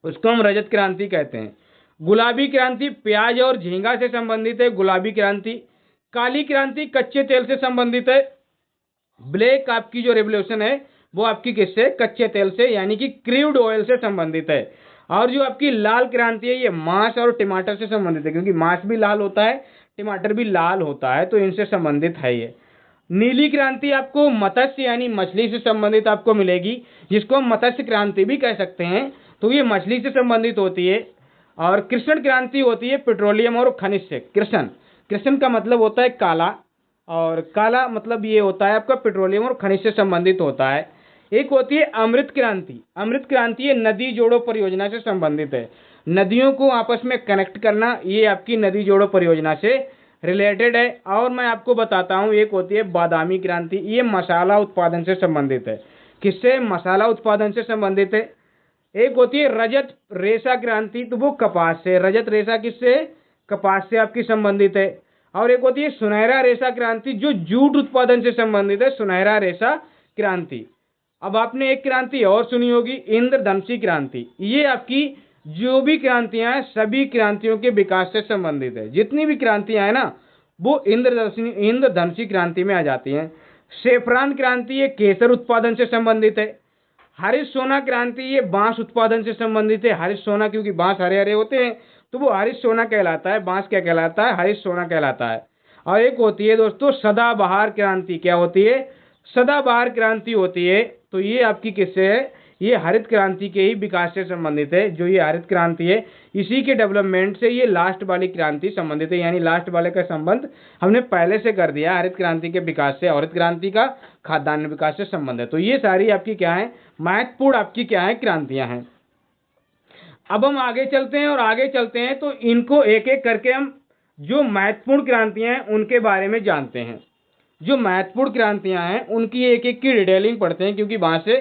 उसको हम रजत क्रांति कहते हैं। गुलाबी क्रांति प्याज और झींगा से संबंधित है, गुलाबी क्रांति। काली क्रांति कच्चे तेल से संबंधित है। ब्लैक आपकी जो रेवोल्यूशन है वो आपकी किससे? कच्चे तेल से, यानी कि क्रूड ऑयल से संबंधित है। और जो आपकी लाल क्रांति है ये मांस और टमाटर से संबंधित है, क्योंकि मांस भी लाल होता है, टमाटर भी लाल होता है, तो इनसे संबंधित है ये। नीली क्रांति आपको मत्स्य यानी मछली से संबंधित आपको मिलेगी, जिसको हम मत्स्य क्रांति भी कह सकते हैं, तो ये मछली से संबंधित होती है। और कृष्ण क्रांति होती है पेट्रोलियम और खनिज से। कृष्ण, कृष्ण का मतलब होता है काला, और काला मतलब ये होता है आपका पेट्रोलियम और खनिज से संबंधित होता है। एक होती है अमृत क्रांति। अमृत क्रांति ये नदी जोड़ो परियोजना से संबंधित है। नदियों को आपस में कनेक्ट करना, ये आपकी नदी जोड़ो परियोजना से रिलेटेड है। और मैं आपको बताता हूँ, एक होती है बादामी क्रांति, ये मसाला उत्पादन से संबंधित है। किससे? मसाला उत्पादन से संबंधित है। एक होती है रजत रेशा क्रांति, तो वो कपास से। रजत रेशा किससे? कपास से आपकी संबंधित है। और एक होती है सुनहरा रेशा क्रांति, जो जूट उत्पादन से संबंधित है, सुनहरा रेशा क्रांति। अब आपने एक क्रांति और सुनी होगी, इंद्रधनुषी क्रांति। ये आपकी जो भी क्रांतियां हैं, सभी क्रांतियों के विकास से संबंधित है। जितनी भी क्रांतियां हैं ना, वो इंद्रधनुषी क्रांति में आ जाती हैं। सेफ्रान क्रांति ये केसर उत्पादन से संबंधित है। हरित सोना क्रांति ये बांस उत्पादन से संबंधित है। हरित सोना, क्योंकि बांस हरे हरे होते हैं, तो वो हरित सोना कहलाता है। बांस क्या कहलाता है? हरित सोना कहलाता है। और एक होती है दोस्तों सदाबहार क्रांति। क्या होती है? सदाबहार क्रांति होती है। तो ये आपकी किससे है? ये हरित क्रांति के ही विकास से संबंधित है। जो ये हरित क्रांति है, इसी के डेवलपमेंट से ये लास्ट वाली क्रांति संबंधित है। यानी लास्ट वाले का संबंध हमने पहले से कर दिया। हरित क्रांति के विकास से, हरित क्रांति का खाद्यान्न विकास से संबंध है। तो ये सारी आपकी क्या है? महत्वपूर्ण आपकी क्या है? क्रांतियां हैं। अब हम आगे चलते हैं, और आगे चलते हैं तो इनको एक एक करके हम जो महत्वपूर्ण क्रांतियां हैं उनके बारे में जानते हैं। जो महत्वपूर्ण क्रांतियां हैं उनकी एक एक की डिटेलिंग पढ़ते हैं, क्योंकि वहां से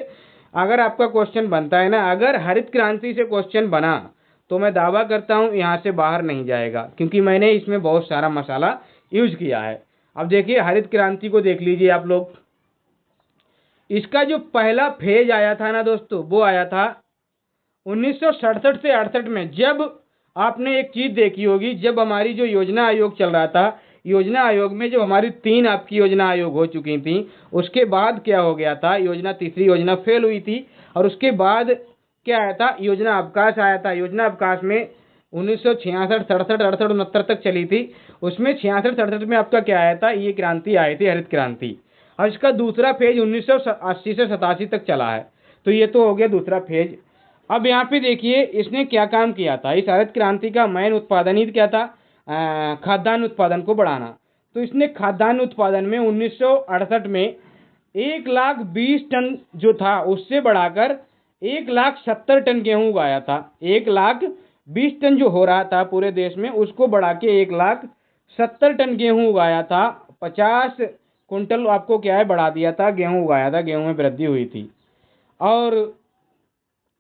अगर आपका क्वेश्चन बनता है ना, अगर हरित क्रांति से क्वेश्चन बना तो मैं दावा करता हूं यहाँ से बाहर नहीं जाएगा, क्योंकि मैंने इसमें बहुत सारा मसाला यूज किया है। अब देखिए हरित क्रांति को देख लीजिए आप लोग। इसका जो पहला फेज आया था ना दोस्तों, वो आया था 1967 से 68 में। जब आपने एक चीज देखी होगी, जब हमारी जो योजना आयोग चल रहा था, योजना आयोग में जब हमारी 3 आपकी योजना आयोग हो चुकी थी, उसके बाद क्या हो गया था? तीसरी योजना फेल हुई थी। और उसके बाद क्या आया था? योजना अवकाश आया था। योजना अवकाश में 1966, 67, 68, 69 तक चली थी। उसमें 66, 67 में आपका क्या आया था? ये क्रांति आई थी, हरित क्रांति। और इसका दूसरा फेज 1980 से 87 तक चला है। तो ये तो हो गया दूसरा फेज। अब यहाँ पे देखिए इसने क्या काम किया था। इस हरित क्रांति का मेन उत्पादन ही क्या था? खाद्यान्न उत्पादन को बढ़ाना। तो इसने खाद्यान्न उत्पादन में 1968 में 1,20,000 टन जो था, उससे बढ़ाकर 1,70,000 टन गेहूं उगाया था। 1,20,000 टन जो हो रहा था पूरे देश में, उसको बढ़ा के 1,70,000 टन गेहूं उगाया था। 50 कुंटल आपको क्या है? बढ़ा दिया था, गेहूं उगाया था, गेहूं में वृद्धि हुई थी। और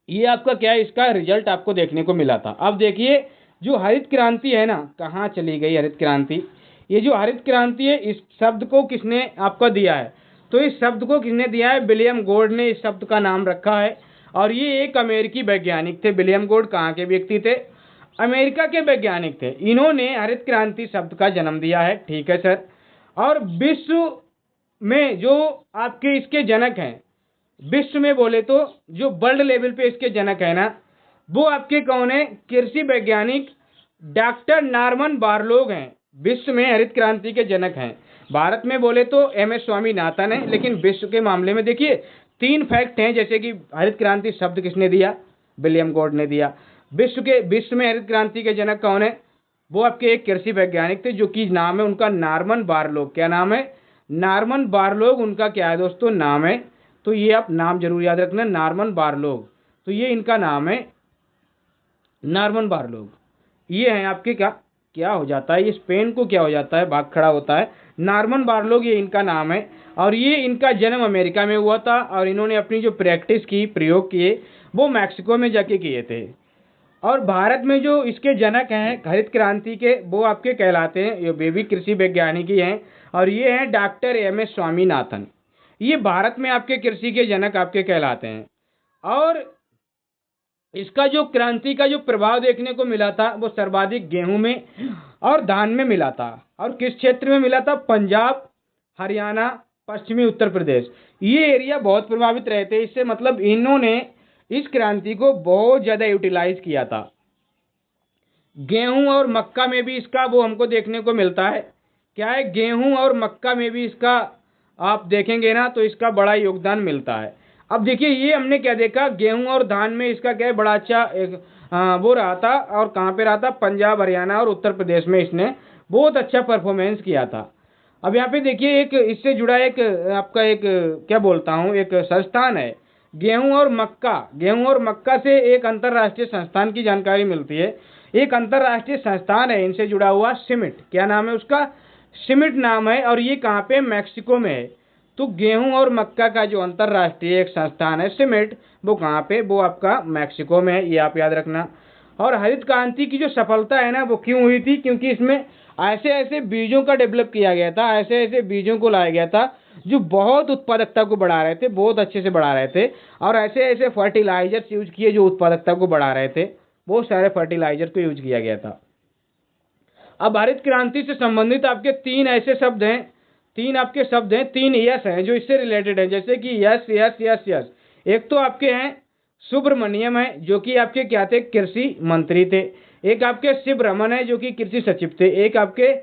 ये आपका क्या है? इसका रिजल्ट आपको देखने को मिला था। अब देखिए जो हरित क्रांति है ना, कहाँ चली गई हरित क्रांति? ये जो हरित क्रांति है, इस शब्द को किसने आपको दिया है? तो इस शब्द को किसने दिया है? विलियम गोर्ड ने इस शब्द का नाम रखा है। और ये एक अमेरिकी वैज्ञानिक थे। विलियम गोर्ड कहाँ के व्यक्ति थे? अमेरिका के वैज्ञानिक थे। इन्होंने हरित क्रांति शब्द का जन्म दिया है। ठीक है सर। और विश्व में जो आपके इसके जनक हैं, विश्व में बोले तो जो वर्ल्ड लेवल पे इसके जनक है ना, वो आपके कौन है? कृषि वैज्ञानिक डॉक्टर नॉर्मन बोरलॉग हैं। विश्व में हरित क्रांति के जनक हैं। भारत में बोले तो एम एस स्वामीनाथन है, लेकिन विश्व के मामले में देखिए 3 फैक्ट हैं। जैसे कि हरित क्रांति शब्द किसने दिया? विलियम गोर्ड ने दिया। विश्व में हरित क्रांति के जनक कौन है? वो आपके एक कृषि वैज्ञानिक थे, जो कि नाम है उनका नॉर्मन बोरलॉग। क्या नाम है? नॉर्मन बोरलॉग उनका क्या है दोस्तों? नाम है। तो ये आप नाम जरूर याद रखना, नॉर्मन बोरलॉग। तो ये इनका नाम है, नॉर्मन बोरलॉग। ये है आपके क्या क्या हो जाता है? ये स्पेन को क्या हो जाता है? भाग खड़ा होता है। नॉर्मन बोरलॉग ये इनका नाम है। और ये इनका जन्म अमेरिका में हुआ था, और इन्होंने अपनी जो प्रैक्टिस की, प्रयोग किए, वो मैक्सिको में जाके किए थे। और भारत में जो इसके जनक हैं हरित क्रांति के, वो आपके कहलाते हैं, ये वे भी कृषि वैज्ञानिक ही हैं। और ये हैं डॉक्टर एम एस स्वामीनाथन। ये भारत में आपके कृषि के जनक आपके कहलाते हैं। और इसका जो क्रांति का जो प्रभाव देखने को मिला था, वो सर्वाधिक गेहूं में और धान में मिला था। और किस क्षेत्र में मिला था? पंजाब, हरियाणा, पश्चिमी उत्तर प्रदेश, ये एरिया बहुत प्रभावित रहे थे इससे। मतलब इन्होंने इस क्रांति को बहुत ज्यादा यूटिलाइज किया था। गेहूं और मक्का में भी इसका वो हमको देखने को मिलता है। क्या है? गेहूं और मक्का में भी इसका आप देखेंगे ना तो इसका बड़ा योगदान मिलता है। अब देखिए ये हमने क्या देखा, गेहूं और धान में इसका क्या है, बड़ा अच्छा एक वो रहा था। और कहाँ पे रहा था, पंजाब, हरियाणा और उत्तर प्रदेश में इसने बहुत अच्छा परफॉर्मेंस किया था। अब यहाँ पे देखिए एक इससे जुड़ा एक आपका एक क्या बोलता हूँ, एक संस्थान है गेहूं और मक्का। गेहूं और मक्का से एक अंतर्राष्ट्रीय संस्थान की जानकारी मिलती है। एक अंतर्राष्ट्रीय संस्थान है इनसे जुड़ा हुआ, सिमिट, क्या नाम है उसका, सिमिट नाम है। और ये कहाँ पे, मैक्सिको में है। तो गेहूं और मक्का का जो अंतर्राष्ट्रीय एक संस्थान है सिमिट, वो कहाँ पे, वो आपका मैक्सिको में है, ये आप याद रखना। और हरित क्रांति की जो सफलता है ना, वो क्यों हुई थी, क्योंकि इसमें ऐसे ऐसे बीजों का डेवलप किया गया था, ऐसे ऐसे बीजों को लाया गया था जो बहुत उत्पादकता को बढ़ा रहे थे, बहुत अच्छे से बढ़ा रहे थे। और ऐसे ऐसे फर्टिलाइजर्स यूज किए जो उत्पादकता को बढ़ा रहे थे, बहुत सारे फर्टिलाइजर को यूज किया गया था। अब हरित क्रांति से संबंधित आपके तीन ऐसे शब्द हैं, तीन आपके शब्द हैं, तीन यस हैं जो इससे रिलेटेड है, जैसे कि यस यस यस यस। एक तो आपके हैं सुब्रमण्यम है, जो कि आपके क्या थे, कृषि मंत्री थे। एक आपके शिव रमन है, जो कि कृषि सचिव थे। एक आपके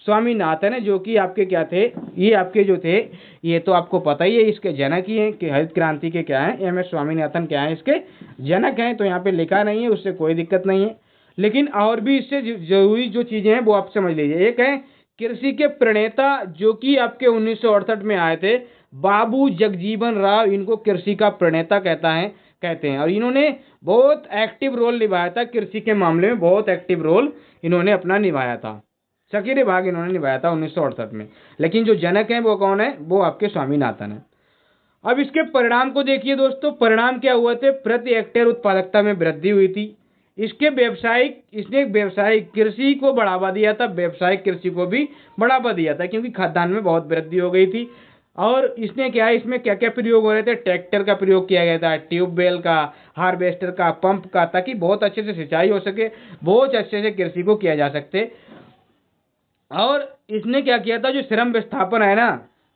स्वामीनाथन है, जो कि आपके क्या थे, ये आपके जो थे, ये तो आपको पता ही है, इसके जनक ही हैं कि हरित क्रांति के क्या हैं, एम एस स्वामीनाथन क्या है, इसके जनक हैं। तो यहाँ पे लिखा नहीं है, उससे कोई दिक्कत नहीं है। लेकिन और भी इससे जरूरी जो चीजें हैं वो आप समझ लीजिए। एक है कृषि के प्रणेता, जो कि आपके 1968 में आए थे, बाबू जगजीवन राव, इनको कृषि का प्रणेता कहते हैं। और इन्होंने बहुत एक्टिव रोल निभाया था कृषि के मामले में, बहुत एक्टिव रोल इन्होंने अपना निभाया था, सक्रिय भाग इन्होंने निभाया था 1968 में। लेकिन जो जनक हैं वो कौन है, वो आपके स्वामीनाथन है। अब इसके परिणाम को देखिए दोस्तों, परिणाम क्या हुए थे, प्रति हेक्टेयर उत्पादकता में वृद्धि हुई थी। इसने व्यावसायिक कृषि को बढ़ावा दिया था, व्यावसायिक कृषि को भी बढ़ावा दिया था, क्योंकि खाद्यान्न में बहुत वृद्धि हो गई थी। और इसने क्या है, इसमें क्या क्या प्रयोग हो रहे थे, ट्रैक्टर का प्रयोग किया गया था, ट्यूबवेल का, हार्वेस्टर का, पंप का, ताकि बहुत अच्छे से सिंचाई हो सके, बहुत अच्छे से कृषि को किया जा सकते। और इसने क्या किया था, जो श्रम विस्थापन है ना,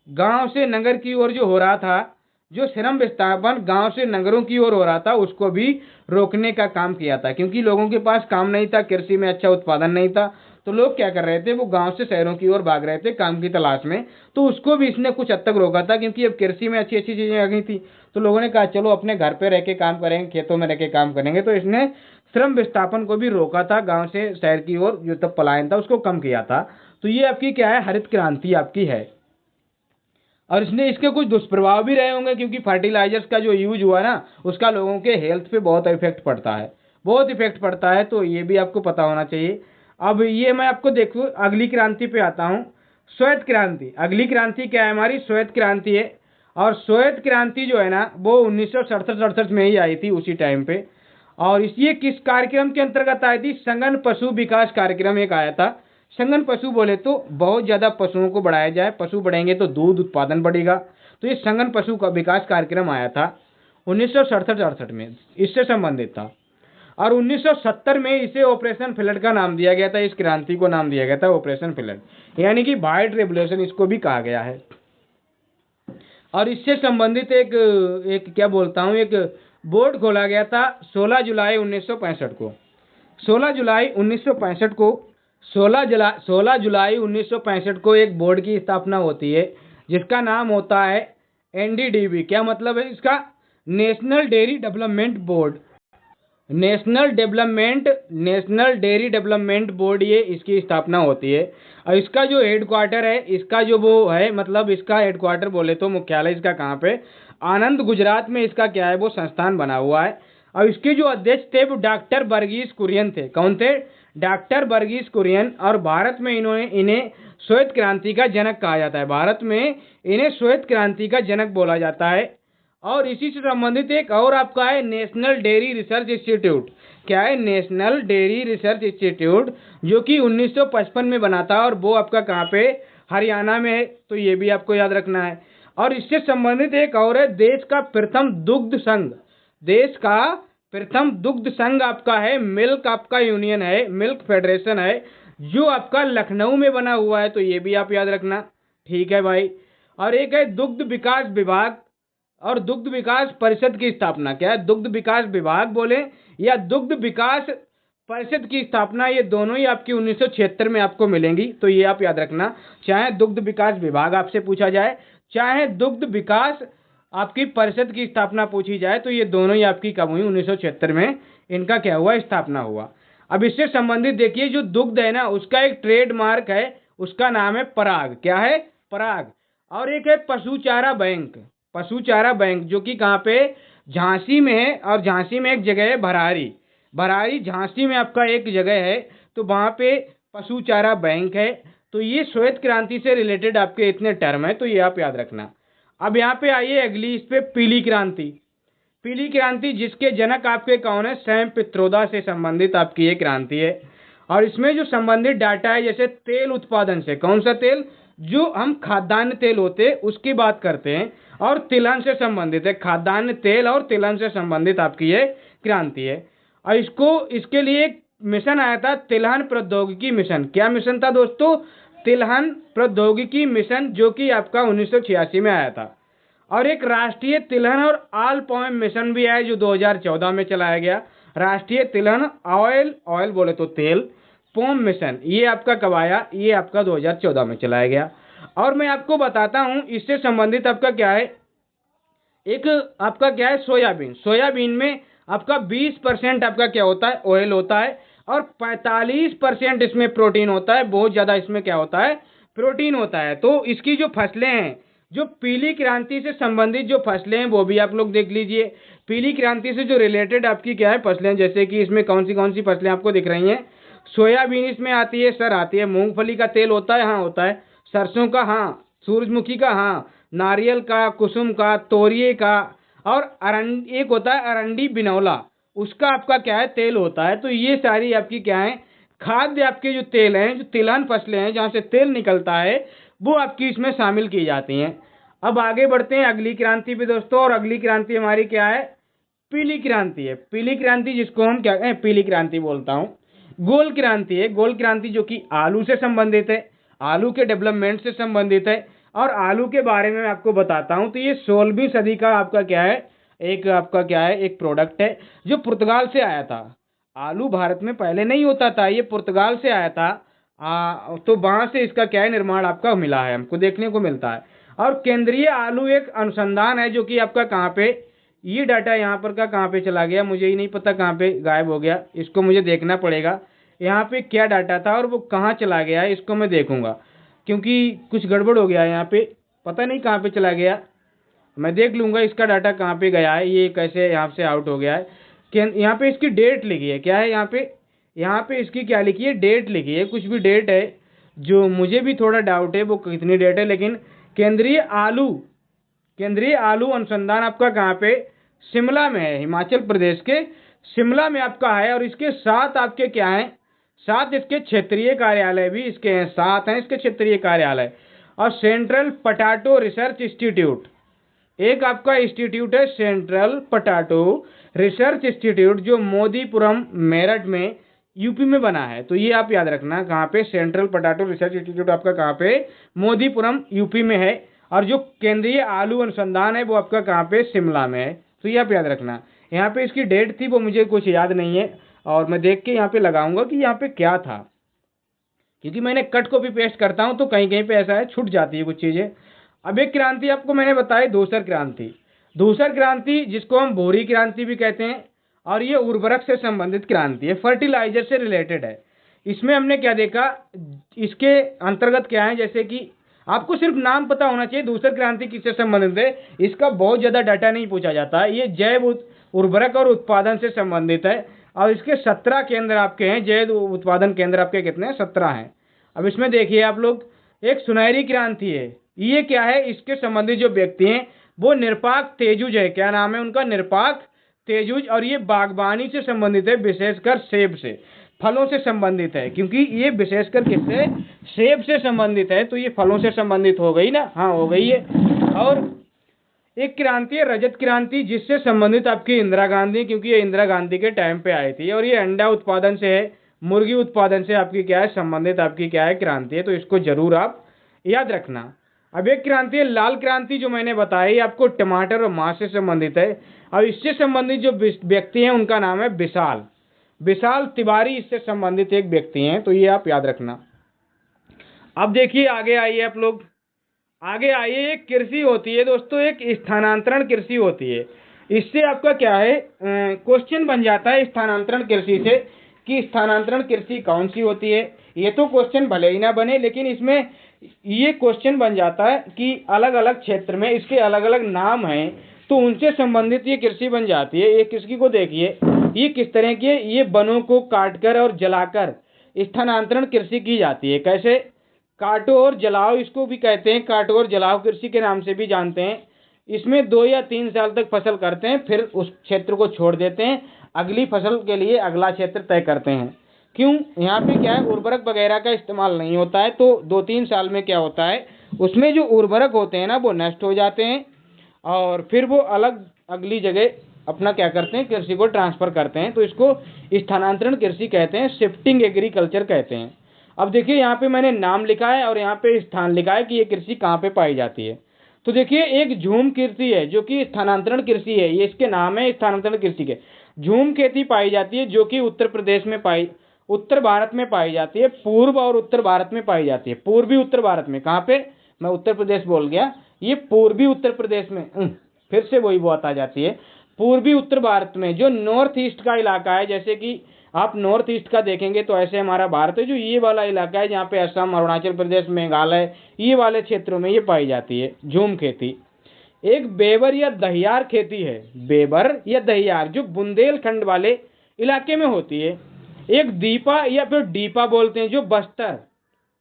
गांव से नगर की ओर जो हो रहा था, जो श्रम विस्थापन गांव से नगरों की ओर हो रहा था, उसको भी रोकने का काम किया था। क्योंकि लोगों के पास काम नहीं था, कृषि में अच्छा उत्पादन नहीं था, तो लोग क्या कर रहे थे, वो गांव से शहरों की ओर भाग रहे थे काम की तलाश में। तो उसको भी इसने कुछ हद तक रोका था, क्योंकि अब कृषि में अच्छी अच्छी चीजें आ गई थी। तो लोगों ने कहा चलो अपने घर पे रह के काम करेंगे, खेतों में रह के काम करेंगे। तो इसने श्रम विस्थापन को भी रोका था, गांव से शहर की ओर जो तब पलायन था उसको कम किया था। तो ये आपकी क्या है, हरित क्रांति आपकी है। और इसने इसके कुछ दुष्प्रभाव भी रहे होंगे, क्योंकि फर्टिलाइजर्स का जो यूज हुआ ना, उसका लोगों के हेल्थ पे बहुत इफेक्ट पड़ता है, बहुत इफेक्ट पड़ता है। तो ये भी आपको पता होना चाहिए। अब ये मैं आपको देखूँ, अगली क्रांति पे आता हूँ, श्वेत क्रांति। अगली क्रांति क्या है हमारी, श्वेत क्रांति है। और श्वेत क्रांति जो है ना, वो 1967-68 में ही आई थी, उसी टाइम पे। और ये किस कार्यक्रम के अंतर्गत आई थी, सघन पशु विकास कार्यक्रम एक आया था। सघन पशु बोले तो बहुत ज्यादा पशुओं को बढ़ाया जाए, पशु बढ़ेंगे तो दूध उत्पादन बढ़ेगा। तो ये सघन पशु का विकास कार्यक्रम आया था 1967-68 में, इससे संबंधित था। और 1970 में इसे ऑपरेशन फ्लड का नाम दिया गया था, इस क्रांति को नाम दिया गया था ऑपरेशन फ्लड, यानी कि व्हाइट रेवोल्यूशन इसको भी कहा गया है। और इससे संबंधित एक एक क्या बोलता हूँ, एक बोर्ड खोला गया था 16 जुलाई 1965 को। 16 जुलाई 1965 को 16 जुलाई 1965 को एक बोर्ड की स्थापना होती है, जिसका नाम होता है एनडीडीबी। क्या मतलब है इसका, national dairy development board, national dairy development board, ये इसकी स्थापना होती है। और इसका जो हेडक्वार्टर है, इसका जो वो है, मतलब इसका हेडक्वार्टर बोले तो मुख्यालय इसका कहाँ पे, आनंद, गुजरात में इसका क्या है, वो संस्थान बना हुआ है। और इसके जो अध्यक्ष थे वो डॉक्टर वर्गीस कुरियन थे। कौन थे, डॉक्टर वर्गीस कुरियन। और भारत में इन्हें श्वेत क्रांति का जनक कहा जाता है, भारत में इन्हें श्वेत क्रांति का जनक बोला जाता है। और इसी से संबंधित एक और आपका है नेशनल डेयरी रिसर्च इंस्टीट्यूट। क्या है, नेशनल डेयरी रिसर्च इंस्टीट्यूट, जो कि 1955 में बना था, और वो आपका कहाँ पे, हरियाणा में है। तो ये भी आपको याद रखना है। और इससे संबंधित एक और है, देश का प्रथम दुग्ध संघ, देश का प्रथम दुग्ध संघ आपका है मिल्क, आपका यूनियन है, मिल्क फेडरेशन है, जो आपका लखनऊ में बना हुआ है। तो ये भी आप याद रखना, ठीक है भाई। और एक है दुग्ध विकास विभाग और दुग्ध विकास परिषद की स्थापना। क्या है, दुग्ध विकास विभाग बोले या दुग्ध विकास परिषद की स्थापना, ये दोनों ही आपकी 1976 में आपको मिलेंगी। तो ये आप याद रखना, चाहे दुग्ध विकास विभाग आपसे पूछा जाए, चाहे दुग्ध विकास आपकी परिषद की स्थापना पूछी जाए तो ये दोनों ही आपकी कब हुई, 1976 में इनका क्या हुआ, स्थापना हुआ। अब इससे संबंधित देखिए, जो दुग्ध है ना उसका एक ट्रेडमार्क है, उसका नाम है पराग। क्या है, पराग। और एक है पशु चारा बैंक। पशु चारा बैंक जो कि कहाँ पे, झांसी में है। और झांसी में एक जगह है भरारी, भरारी झांसी में आपका एक जगह है, तो वहाँ पे पशु चारा बैंक है। तो ये श्वेत क्रांति से रिलेटेड आपके इतने टर्म है, तो ये आप याद रखना। अब यहाँ पे आइए अगली, इस पे पीली क्रांति। पीली क्रांति जिसके जनक आपके कौन है, सैम पित्रोदा से संबंधित आपकी ये क्रांति है। और इसमें जो संबंधित डाटा है, जैसे तेल उत्पादन से, कौन सा तेल, जो हम खाद्यान्न तेल होते हैं उसकी बात करते हैं, और तिलहन से संबंधित है, खाद्यान्न तेल और तिलहन से संबंधित आपकी ये क्रांति है। और इसके लिए एक मिशन आया था, तिलहन प्रौद्योगिकी मिशन। क्या मिशन था दोस्तों, तिलहन प्रौद्योगिकी मिशन, जो कि आपका 1986 में आया था। और एक राष्ट्रीय तिलहन और ऑयल पॉम मिशन भी आया, जो 2014 में चलाया गया। राष्ट्रीय तिलहन ऑयल बोले तो तेल, पॉम मिशन, ये आपका कब आया, ये आपका 2014 में चलाया गया। और मैं आपको बताता हूं इससे संबंधित आपका क्या है, एक आपका क्या है, सोयाबीन। सोयाबीन में आपका 20% आपका क्या होता है, ऑयल होता है, और 45% इसमें प्रोटीन होता है। बहुत ज़्यादा इसमें क्या होता है, प्रोटीन होता है। तो इसकी जो फसलें हैं, जो पीली क्रांति से संबंधित जो फसलें हैं वो भी आप लोग देख लीजिए। पीली क्रांति से जो रिलेटेड आपकी क्या है फसलें, जैसे कि इसमें कौन सी फसलें आपको दिख रही हैं, सोयाबीन इसमें आती है सर, आती है। मूंगफली का तेल होता है, हाँ होता है। सरसों का, हाँ। सूरजमुखी का, हाँ। नारियल का, कुसुम का, तोरिए का, और एक होता है अरंडी बिनौला, उसका आपका क्या है, तेल होता है। तो ये सारी आपकी क्या है, खाद्य आपके जो तेल हैं, जो तिलहन फसलें हैं जहाँ से तेल निकलता है, वो आपकी इसमें शामिल की जाती हैं। अब आगे बढ़ते हैं अगली क्रांति पे दोस्तों, और अगली क्रांति हमारी क्या है, पीली क्रांति है। पीली क्रांति जिसको हम क्या कहें, पीली क्रांति बोलता हूँ। गोल क्रांति है, गोल क्रांति जो कि आलू से संबंधित है, आलू के डेवलपमेंट से संबंधित है। और आलू के बारे में मैं आपको बताता हूँ, तो ये 16वीं सदी का आपका क्या है, एक आपका क्या है, एक प्रोडक्ट है जो पुर्तगाल से आया था। आलू भारत में पहले नहीं होता था, ये पुर्तगाल से आया था। तो वहाँ से इसका क्या है, निर्माण आपका मिला है, हमको देखने को मिलता है। और केंद्रीय आलू एक अनुसंधान है, जो कि आपका कहाँ पे, ये डाटा यहाँ पर का कहाँ पे चला गया, मुझे ही नहीं पता कहाँ पे गायब हो गया, इसको मुझे देखना पड़ेगा। यहाँ पे क्या डाटा था और वो कहाँ चला गया है, इसको मैं देखूंगा, क्योंकि कुछ गड़बड़ हो गया है यहाँ पे, पता नहीं कहाँ पे चला गया। मैं देख लूंगा इसका डाटा कहाँ पे गया है, ये कैसे यहाँ से आउट हो गया है। यहाँ पे इसकी डेट लिखी है, क्या है यहाँ पे इसकी क्या लिखी है, डेट लिखी है, कुछ भी डेट है, जो मुझे भी थोड़ा डाउट है वो कितनी डेट है। लेकिन केंद्रीय आलू अनुसंधान आपका कहाँ पे, शिमला में है, हिमाचल प्रदेश के शिमला में आपका है। और इसके साथ आपके क्या है, साथ इसके क्षेत्रीय कार्यालय भी इसके हैं, साथ हैं इसके क्षेत्रीय कार्यालय। और सेंट्रल पोटैटो रिसर्च इंस्टीट्यूट, एक आपका इंस्टीट्यूट है सेंट्रल पोटैटो रिसर्च इंस्टीट्यूट, जो मोदीपुरम मेरठ में यूपी में बना है। तो ये आप याद रखना, कहाँ पे, सेंट्रल पोटैटो रिसर्च इंस्टीट्यूट आपका कहाँ पे, मोदीपुरम यूपी में है। और जो केंद्रीय आलू अनुसंधान है वो आपका कहाँ पे, शिमला में है। तो ये आप याद रखना। यहाँ पे इसकी डेट थी वो मुझे कुछ याद नहीं है, और मैं देख के यहाँ पे लगाऊंगा कि यहाँ पे क्या था, क्योंकि मैंने कट कॉपी पेस्ट करता हूँ तो कहीं कहीं पे ऐसा है, छूट जाती है कुछ चीज़ें। अब एक क्रांति आपको मैंने बताई, धूसर क्रांति। धूसर क्रांति जिसको हम भूरी क्रांति भी कहते हैं, और ये उर्वरक से संबंधित क्रांति है, फर्टिलाइजर से रिलेटेड है। इसमें हमने क्या देखा, इसके अंतर्गत क्या है, जैसे कि आपको सिर्फ नाम पता होना चाहिए, धूसर क्रांति किससे संबंधित है, इसका बहुत ज़्यादा डाटा नहीं पूछा जाता है। ये जैव उर्वरक और उत्पादन से संबंधित है, और इसके 17 केंद्र आपके हैं, जैव उत्पादन केंद्र आपके कितने हैं, 17 हैं। अब इसमें देखिए आप लोग, एक सुनहरी क्रांति है, ये क्या है, इसके संबंधित जो व्यक्ति हैं वो निरपाक तेजुज है। क्या नाम है उनका, निरपाक तेजुज। और ये बागवानी से संबंधित है, विशेषकर सेब से, फलों से संबंधित है, क्योंकि ये विशेषकर किससे, सेब से संबंधित है। तो ये फलों से संबंधित हो गई ना, हाँ हो गई है। और एक क्रांति है रजत क्रांति, जिससे संबंधित आपकी इंदिरा गांधी, क्योंकि ये इंदिरा गांधी के टाइम पे आई थी। और ये अंडा उत्पादन से है, मुर्गी उत्पादन से आपकी क्या है, संबंधित आपकी क्या है, क्रांति है। तो इसको जरूर आप याद रखना। अब एक क्रांति है लाल क्रांति, जो मैंने बताई आपको, टमाटर और मांस से संबंधित है। और इससे संबंधित जो व्यक्ति हैं उनका नाम है विशाल तिवारी, इससे संबंधित एक व्यक्ति हैं। तो ये आप याद रखना। अब देखिए आगे आइए आप लोग, आगे आइए, एक कृषि होती है दोस्तों, एक स्थानांतरण कृषि होती है। इससे आपका क्या है, क्वेश्चन बन जाता है स्थानांतरण कृषि से कि स्थानांतरण कृषि कौन सी होती है। ये तो क्वेश्चन भले ही ना बने, लेकिन इसमें ये क्वेश्चन बन जाता है कि अलग अलग क्षेत्र में इसके अलग अलग नाम हैं, तो उनसे संबंधित ये कृषि बन जाती है। ये कृषि को देखिए, ये किस तरह की है, ये वनों को काटकर और जलाकर स्थानांतरण कृषि की जाती है। कैसे? काटो और जलाओ, इसको भी कहते हैं, काटो और जलाओ कृषि के नाम से भी जानते हैं। इसमें 2 या 3 साल तक फसल करते हैं, फिर उस क्षेत्र को छोड़ देते हैं, अगली फसल के लिए अगला क्षेत्र तय करते हैं। क्यों? यहाँ पे क्या है, उर्वरक वगैरह का इस्तेमाल नहीं होता है, तो 2-3 साल में क्या होता है, उसमें जो उर्वरक होते हैं ना वो नष्ट हो जाते हैं, और फिर वो अलग अगली जगह अपना क्या करते हैं, कृषि को ट्रांसफर करते हैं। तो इसको स्थानांतरण कृषि कहते हैं, शिफ्टिंग एग्रीकल्चर कहते हैं। अब देखिए, यहाँ पे मैंने नाम लिखा है और यहाँ पे स्थान लिखा है कि ये कृषि कहाँ पे पाई जाती है। तो देखिए, एक झूम कृषि है जो कि स्थानांतरण कृषि है, ये इसके नाम है स्थानांतरण कृषि के। झूम खेती पाई जाती है जो कि उत्तर भारत में पाई जाती है, पूर्व और उत्तर भारत में पाई जाती है। पूर्वी उत्तर भारत में, कहाँ पे, मैं उत्तर प्रदेश बोल गया, ये पूर्वी उत्तर प्रदेश में, फिर से वही बात आ जाती है। पूर्वी उत्तर भारत में जो नॉर्थ ईस्ट का इलाका है, जैसे कि आप नॉर्थ ईस्ट का देखेंगे तो ऐसे हमारा भारत है, जो ये वाला इलाका है जहाँ पे असम, अरुणाचल प्रदेश, मेघालय, ये वाले क्षेत्रों में ये पाई जाती है झूम खेती। एक बेबर या दहियार खेती है, बेबर या दहियार, जो बुंदेलखंड वाले इलाके में होती है। एक दीपा या फिर डीपा बोलते हैं, जो बस्तर,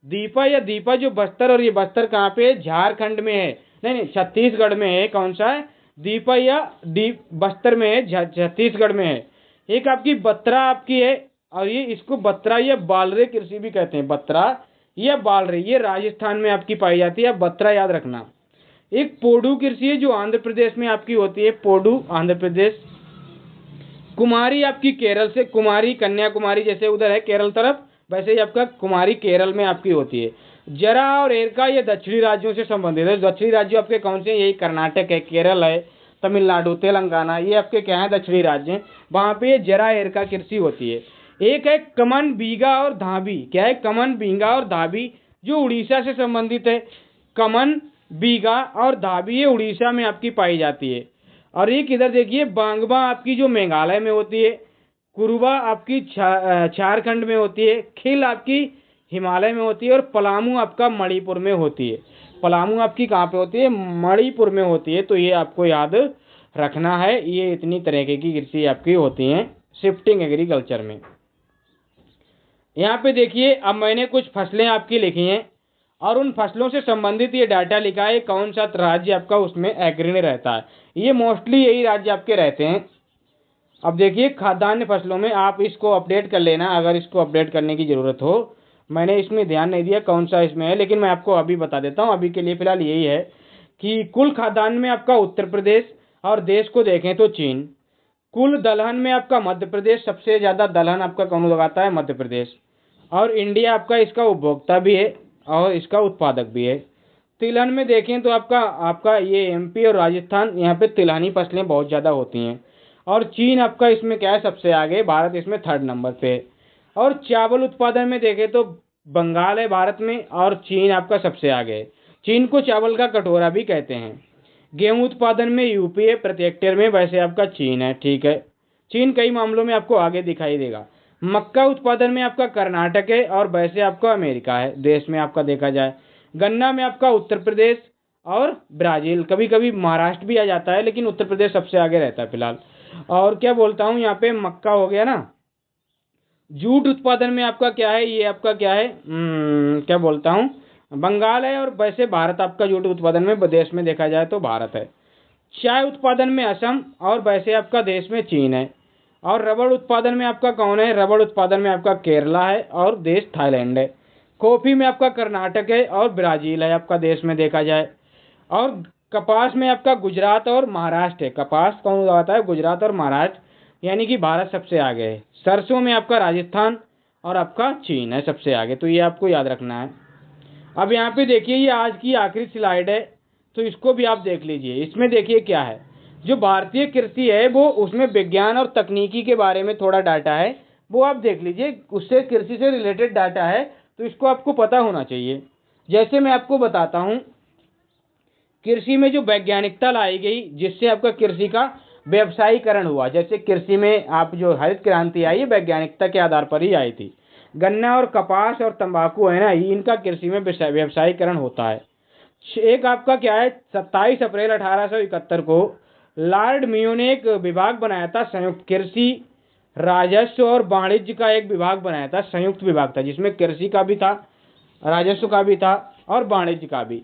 दीपा या दीपा जो बस्तर, और ये बस्तर कहाँ पे है, झारखंड में है, नहीं छत्तीसगढ़ में है। कौन सा है, दीपा या डी बस्तर में है, छत्तीसगढ़ में है। एक आपकी बत्रा आपकी है, और ये इसको बत्रा या बालरे कृषि भी कहते हैं, बत्रा या बालरे, ये राजस्थान में आपकी पाई जाती है, बत्रा याद रखना। एक पोडू कृषि है जो आंध्र प्रदेश में आपकी होती है, पोडू आंध्र प्रदेश। कुमारी आपकी केरल से, कुमारी कन्याकुमारी जैसे उधर है केरल तरफ, वैसे ही आपका कुमारी केरल में आपकी होती है। जरा और एरका ये दक्षिणी राज्यों से संबंधित है। दक्षिणी राज्य आपके कौन से हैं, यही कर्नाटक है, केरल है, तमिलनाडु, तेलंगाना, ये आपके क्या है, दक्षिणी राज्य हैं, वहाँ पे ये जरा एरका कृषि होती है। एक है कमन बीघा और धाबी, क्या है, कमन बीघा और धाबी, जो उड़ीसा से संबंधित है। कमन बीघा और धाबी ये उड़ीसा में आपकी पाई जाती है। और एक इधर देखिए, बांगबा आपकी जो मेघालय में होती है, कुरुबा आपकी झारखंड में होती है, खिल आपकी हिमालय में होती है, और पलामू आपका मणिपुर में होती है। पलामू आपकी कहाँ पे होती है, मणिपुर में होती है। तो ये आपको याद रखना है, ये इतनी तरह की कृषि आपकी होती हैं शिफ्टिंग एग्रीकल्चर में। यहाँ पे देखिए, अब मैंने कुछ फसलें आपकी लिखी हैं और उन फसलों से संबंधित ये डाटा लिखा है, कौन सा राज्य आपका उसमें अग्रणी रहता है। ये मोस्टली यही राज्य आपके रहते हैं। अब देखिए, खाद्यान्न फसलों में आप इसको अपडेट कर लेना अगर इसको अपडेट करने की ज़रूरत हो। मैंने इसमें ध्यान नहीं दिया कौन सा इसमें है, लेकिन मैं आपको अभी बता देता हूँ। अभी के लिए फ़िलहाल यही है कि कुल खाद्यान्न में आपका उत्तर प्रदेश, और देश को देखें तो चीन। कुल दलहन में आपका मध्य प्रदेश, सबसे ज़्यादा दलहन आपका कौन उगाता है, मध्य प्रदेश। और इंडिया आपका इसका उपभोक्ता भी है और इसका उत्पादक भी है। तिलहन में देखें तो आपका ये एमपी और राजस्थान, यहाँ पे तिलहनी फसलें बहुत ज़्यादा होती हैं। और चीन आपका इसमें क्या है, सबसे आगे, भारत इसमें 3rd नंबर पे है। और चावल उत्पादन में देखें तो बंगाल है भारत में, और चीन आपका सबसे आगे है। चीन को चावल का कटोरा भी कहते हैं। गेहूं उत्पादन में यूपी है प्रति हेक्टेयर में, वैसे आपका चीन है, ठीक है। चीन कई मामलों में आपको आगे दिखाई देगा। मक्का उत्पादन में आपका कर्नाटक है, और वैसे आपका अमेरिका है देश में आपका देखा जाए। गन्ना में आपका उत्तर प्रदेश और ब्राज़ील, कभी कभी महाराष्ट्र भी आ जाता है, लेकिन उत्तर प्रदेश सबसे आगे रहता है फिलहाल। और क्या बोलता हूँ, यहाँ पे मक्का हो गया ना। जूट उत्पादन में आपका क्या है, ये आपका क्या है, क्या बोलता हूँ, बंगाल है। और वैसे भारत आपका जूट उत्पादन में देश में देखा जाए तो भारत है। चाय उत्पादन में असम, और वैसे आपका देश में चीन है। और रबड़ उत्पादन में आपका कौन है, रबड़ उत्पादन में आपका केरला है, और देश थाईलैंड है। कॉफ़ी में आपका कर्नाटक है और ब्राज़ील है आपका देश में देखा जाए। और कपास में आपका गुजरात और महाराष्ट्र है। कपास कौन उगाता है, गुजरात और महाराष्ट्र, यानी कि भारत सबसे आगे है। सरसों में आपका राजस्थान और आपका चीन है सबसे आगे, तो ये आपको याद रखना है। अब यहाँ पे देखिए, ये आज की आखिरी स्लाइड है, तो इसको भी आप देख लीजिए। इसमें देखिए क्या है, जो भारतीय कृषि है वो, उसमें विज्ञान और तकनीकी के बारे में थोड़ा डाटा है, वो आप देख लीजिए। उससे कृषि से रिलेटेड डाटा है, तो इसको आपको पता होना चाहिए। जैसे मैं आपको बताता हूँ, कृषि में जो वैज्ञानिकता लाई गई जिससे आपका कृषि का व्यवसायीकरण हुआ। जैसे कृषि में आप जो हरित क्रांति आई, वैज्ञानिकता के आधार पर ही आई थी। गन्ना और कपास और तंबाकू है ना, इनका कृषि में व्यवसायीकरण होता है। एक आपका क्या है, 27 अप्रैल 1871 को लॉर्ड मेयो ने एक विभाग बनाया था, संयुक्त कृषि, राजस्व और वाणिज्य का एक विभाग बनाया था, संयुक्त विभाग था, जिसमें कृषि का भी था, राजस्व का भी था और वाणिज्य का भी।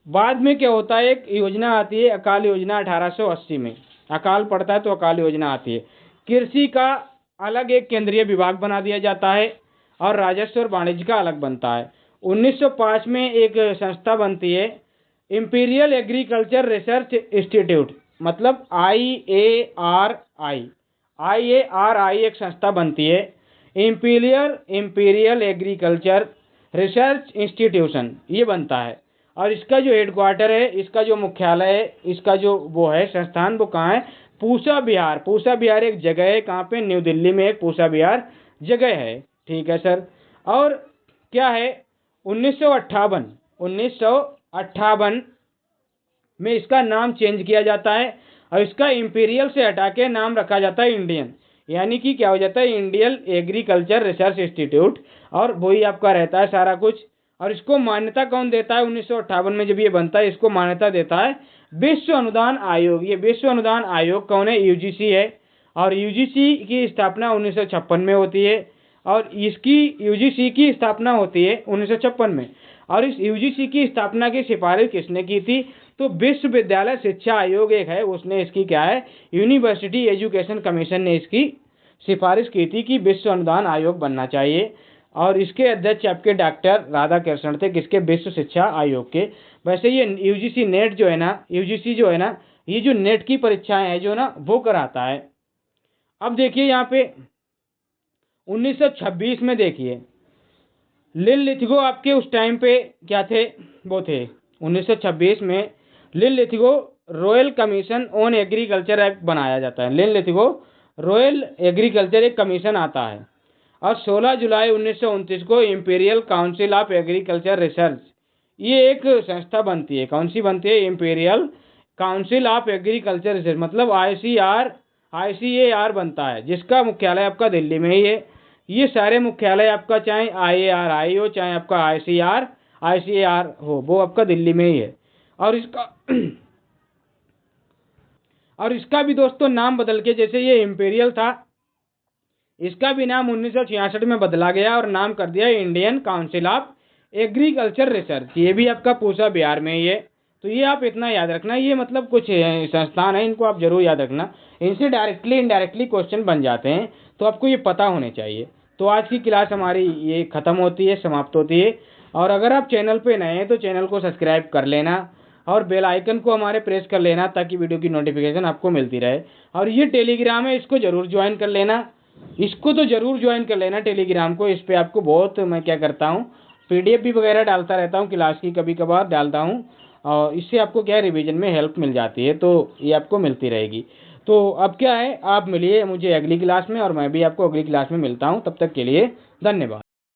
बाद में क्या होता है, एक योजना आती है अकाल योजना 1880 में। अकाल पड़ता है तो अकाल योजना आती है। कृषि का अलग एक केंद्रीय विभाग बना दिया जाता है और राजस्व और वाणिज्य का अलग बनता है। 1905 में एक संस्था बनती है, इंपीरियल एग्रीकल्चर रिसर्च इंस्टीट्यूट, मतलब IARI एक संस्था बनती है, इंपीरियल एग्रीकल्चर रिसर्च इंस्टीट्यूशन ये बनता है। और इसका जो हेडक्वार्टर है, इसका जो मुख्यालय है, इसका जो वो है संस्थान, वो कहाँ है, पूसा विहार। पूसा विहार एक जगह है, कहाँ पे, न्यू दिल्ली में एक पूसा विहार जगह है। ठीक है सर। और क्या है, 1958 में इसका नाम चेंज किया जाता है और इसका इंपीरियल से हटा के नाम रखा जाता है इंडियन, यानी कि क्या हो जाता है, इंडियन एग्रीकल्चर रिसर्च इंस्टीट्यूट, और वही आपका रहता है सारा कुछ। और इसको मान्यता कौन देता है, 1958 में जब ये बनता है इसको मान्यता देता है विश्व अनुदान आयोग। ये विश्व अनुदान आयोग कौन है, यूजीसी है। और यूजीसी की स्थापना 1956 में होती है और इसकी यूजीसी की स्थापना होती है 1956 में। और इस यूजीसी की स्थापना की सिफारिश किसने की थी, तो विश्वविद्यालय शिक्षा आयोग एक है, उसने इसकी क्या है, यूनिवर्सिटी एजुकेशन कमीशन ने इसकी सिफारिश की थी कि विश्व अनुदान आयोग बनना चाहिए। और इसके अध्यक्ष आपके डॉक्टर राधाकृष्णन थे, किसके, विश्व शिक्षा आयोग के। वैसे ये यूजीसी नेट जो है ना, यूजीसी जो है ना, ये जो नेट की परीक्षाएं हैं जो ना, वो कराता है। अब देखिए यहाँ पे 1926 में देखिए लिथगो आपके उस टाइम पे क्या थे, वो थे 1926 में Lithgow royal commission on agriculture act बनाया जाता है। लिथगो रॉयल एग्रीकल्चर एक कमीशन आता है। और 16 जुलाई 1929 को imperial council of agriculture research ये एक संस्था बनती है। कौन सी बनती है, imperial council of agriculture research, मतलब ICAR बनता है, जिसका मुख्यालय आपका दिल्ली में ही है। ये सारे मुख्यालय आपका चाहे IARI हो चाहे आपका ICAR हो, वो आपका दिल्ली में ही है। और इसका भी दोस्तों नाम बदल के, जैसे ये इंपीरियल था, इसका भी नाम 1966 में बदला गया और नाम कर दिया Indian council of agriculture research. ये भी आपका पूसा बिहार में ही है। तो ये आप इतना याद रखना, ये मतलब कुछ संस्थान है, इनको आप जरूर याद रखना, इनसे डायरेक्टली इनडायरेक्टली क्वेश्चन बन जाते हैं, तो आपको ये पता होने चाहिए। तो आज की क्लास हमारी ये ख़त्म होती है, समाप्त होती है। और अगर आप चैनल पे नए हैं तो चैनल को सब्सक्राइब कर लेना और बेल आइकन को हमारे प्रेस कर लेना, ताकि वीडियो की नोटिफिकेशन आपको मिलती रहे। और ये टेलीग्राम है, इसको ज़रूर ज्वाइन कर लेना, इसको तो ज़रूर ज्वाइन कर लेना टेलीग्राम को। इस पर आपको बहुत, मैं क्या करता हूँ, PDF भी वगैरह डालता रहता हूँ, क्लास की कभी कभार डालता हूँ, और इससे आपको क्या है, रिवीजन में हेल्प मिल जाती है, तो ये आपको मिलती रहेगी। तो अब क्या है, आप मिलिए मुझे अगली क्लास में और मैं भी आपको अगली क्लास में मिलता हूँ। तब तक के लिए धन्यवाद।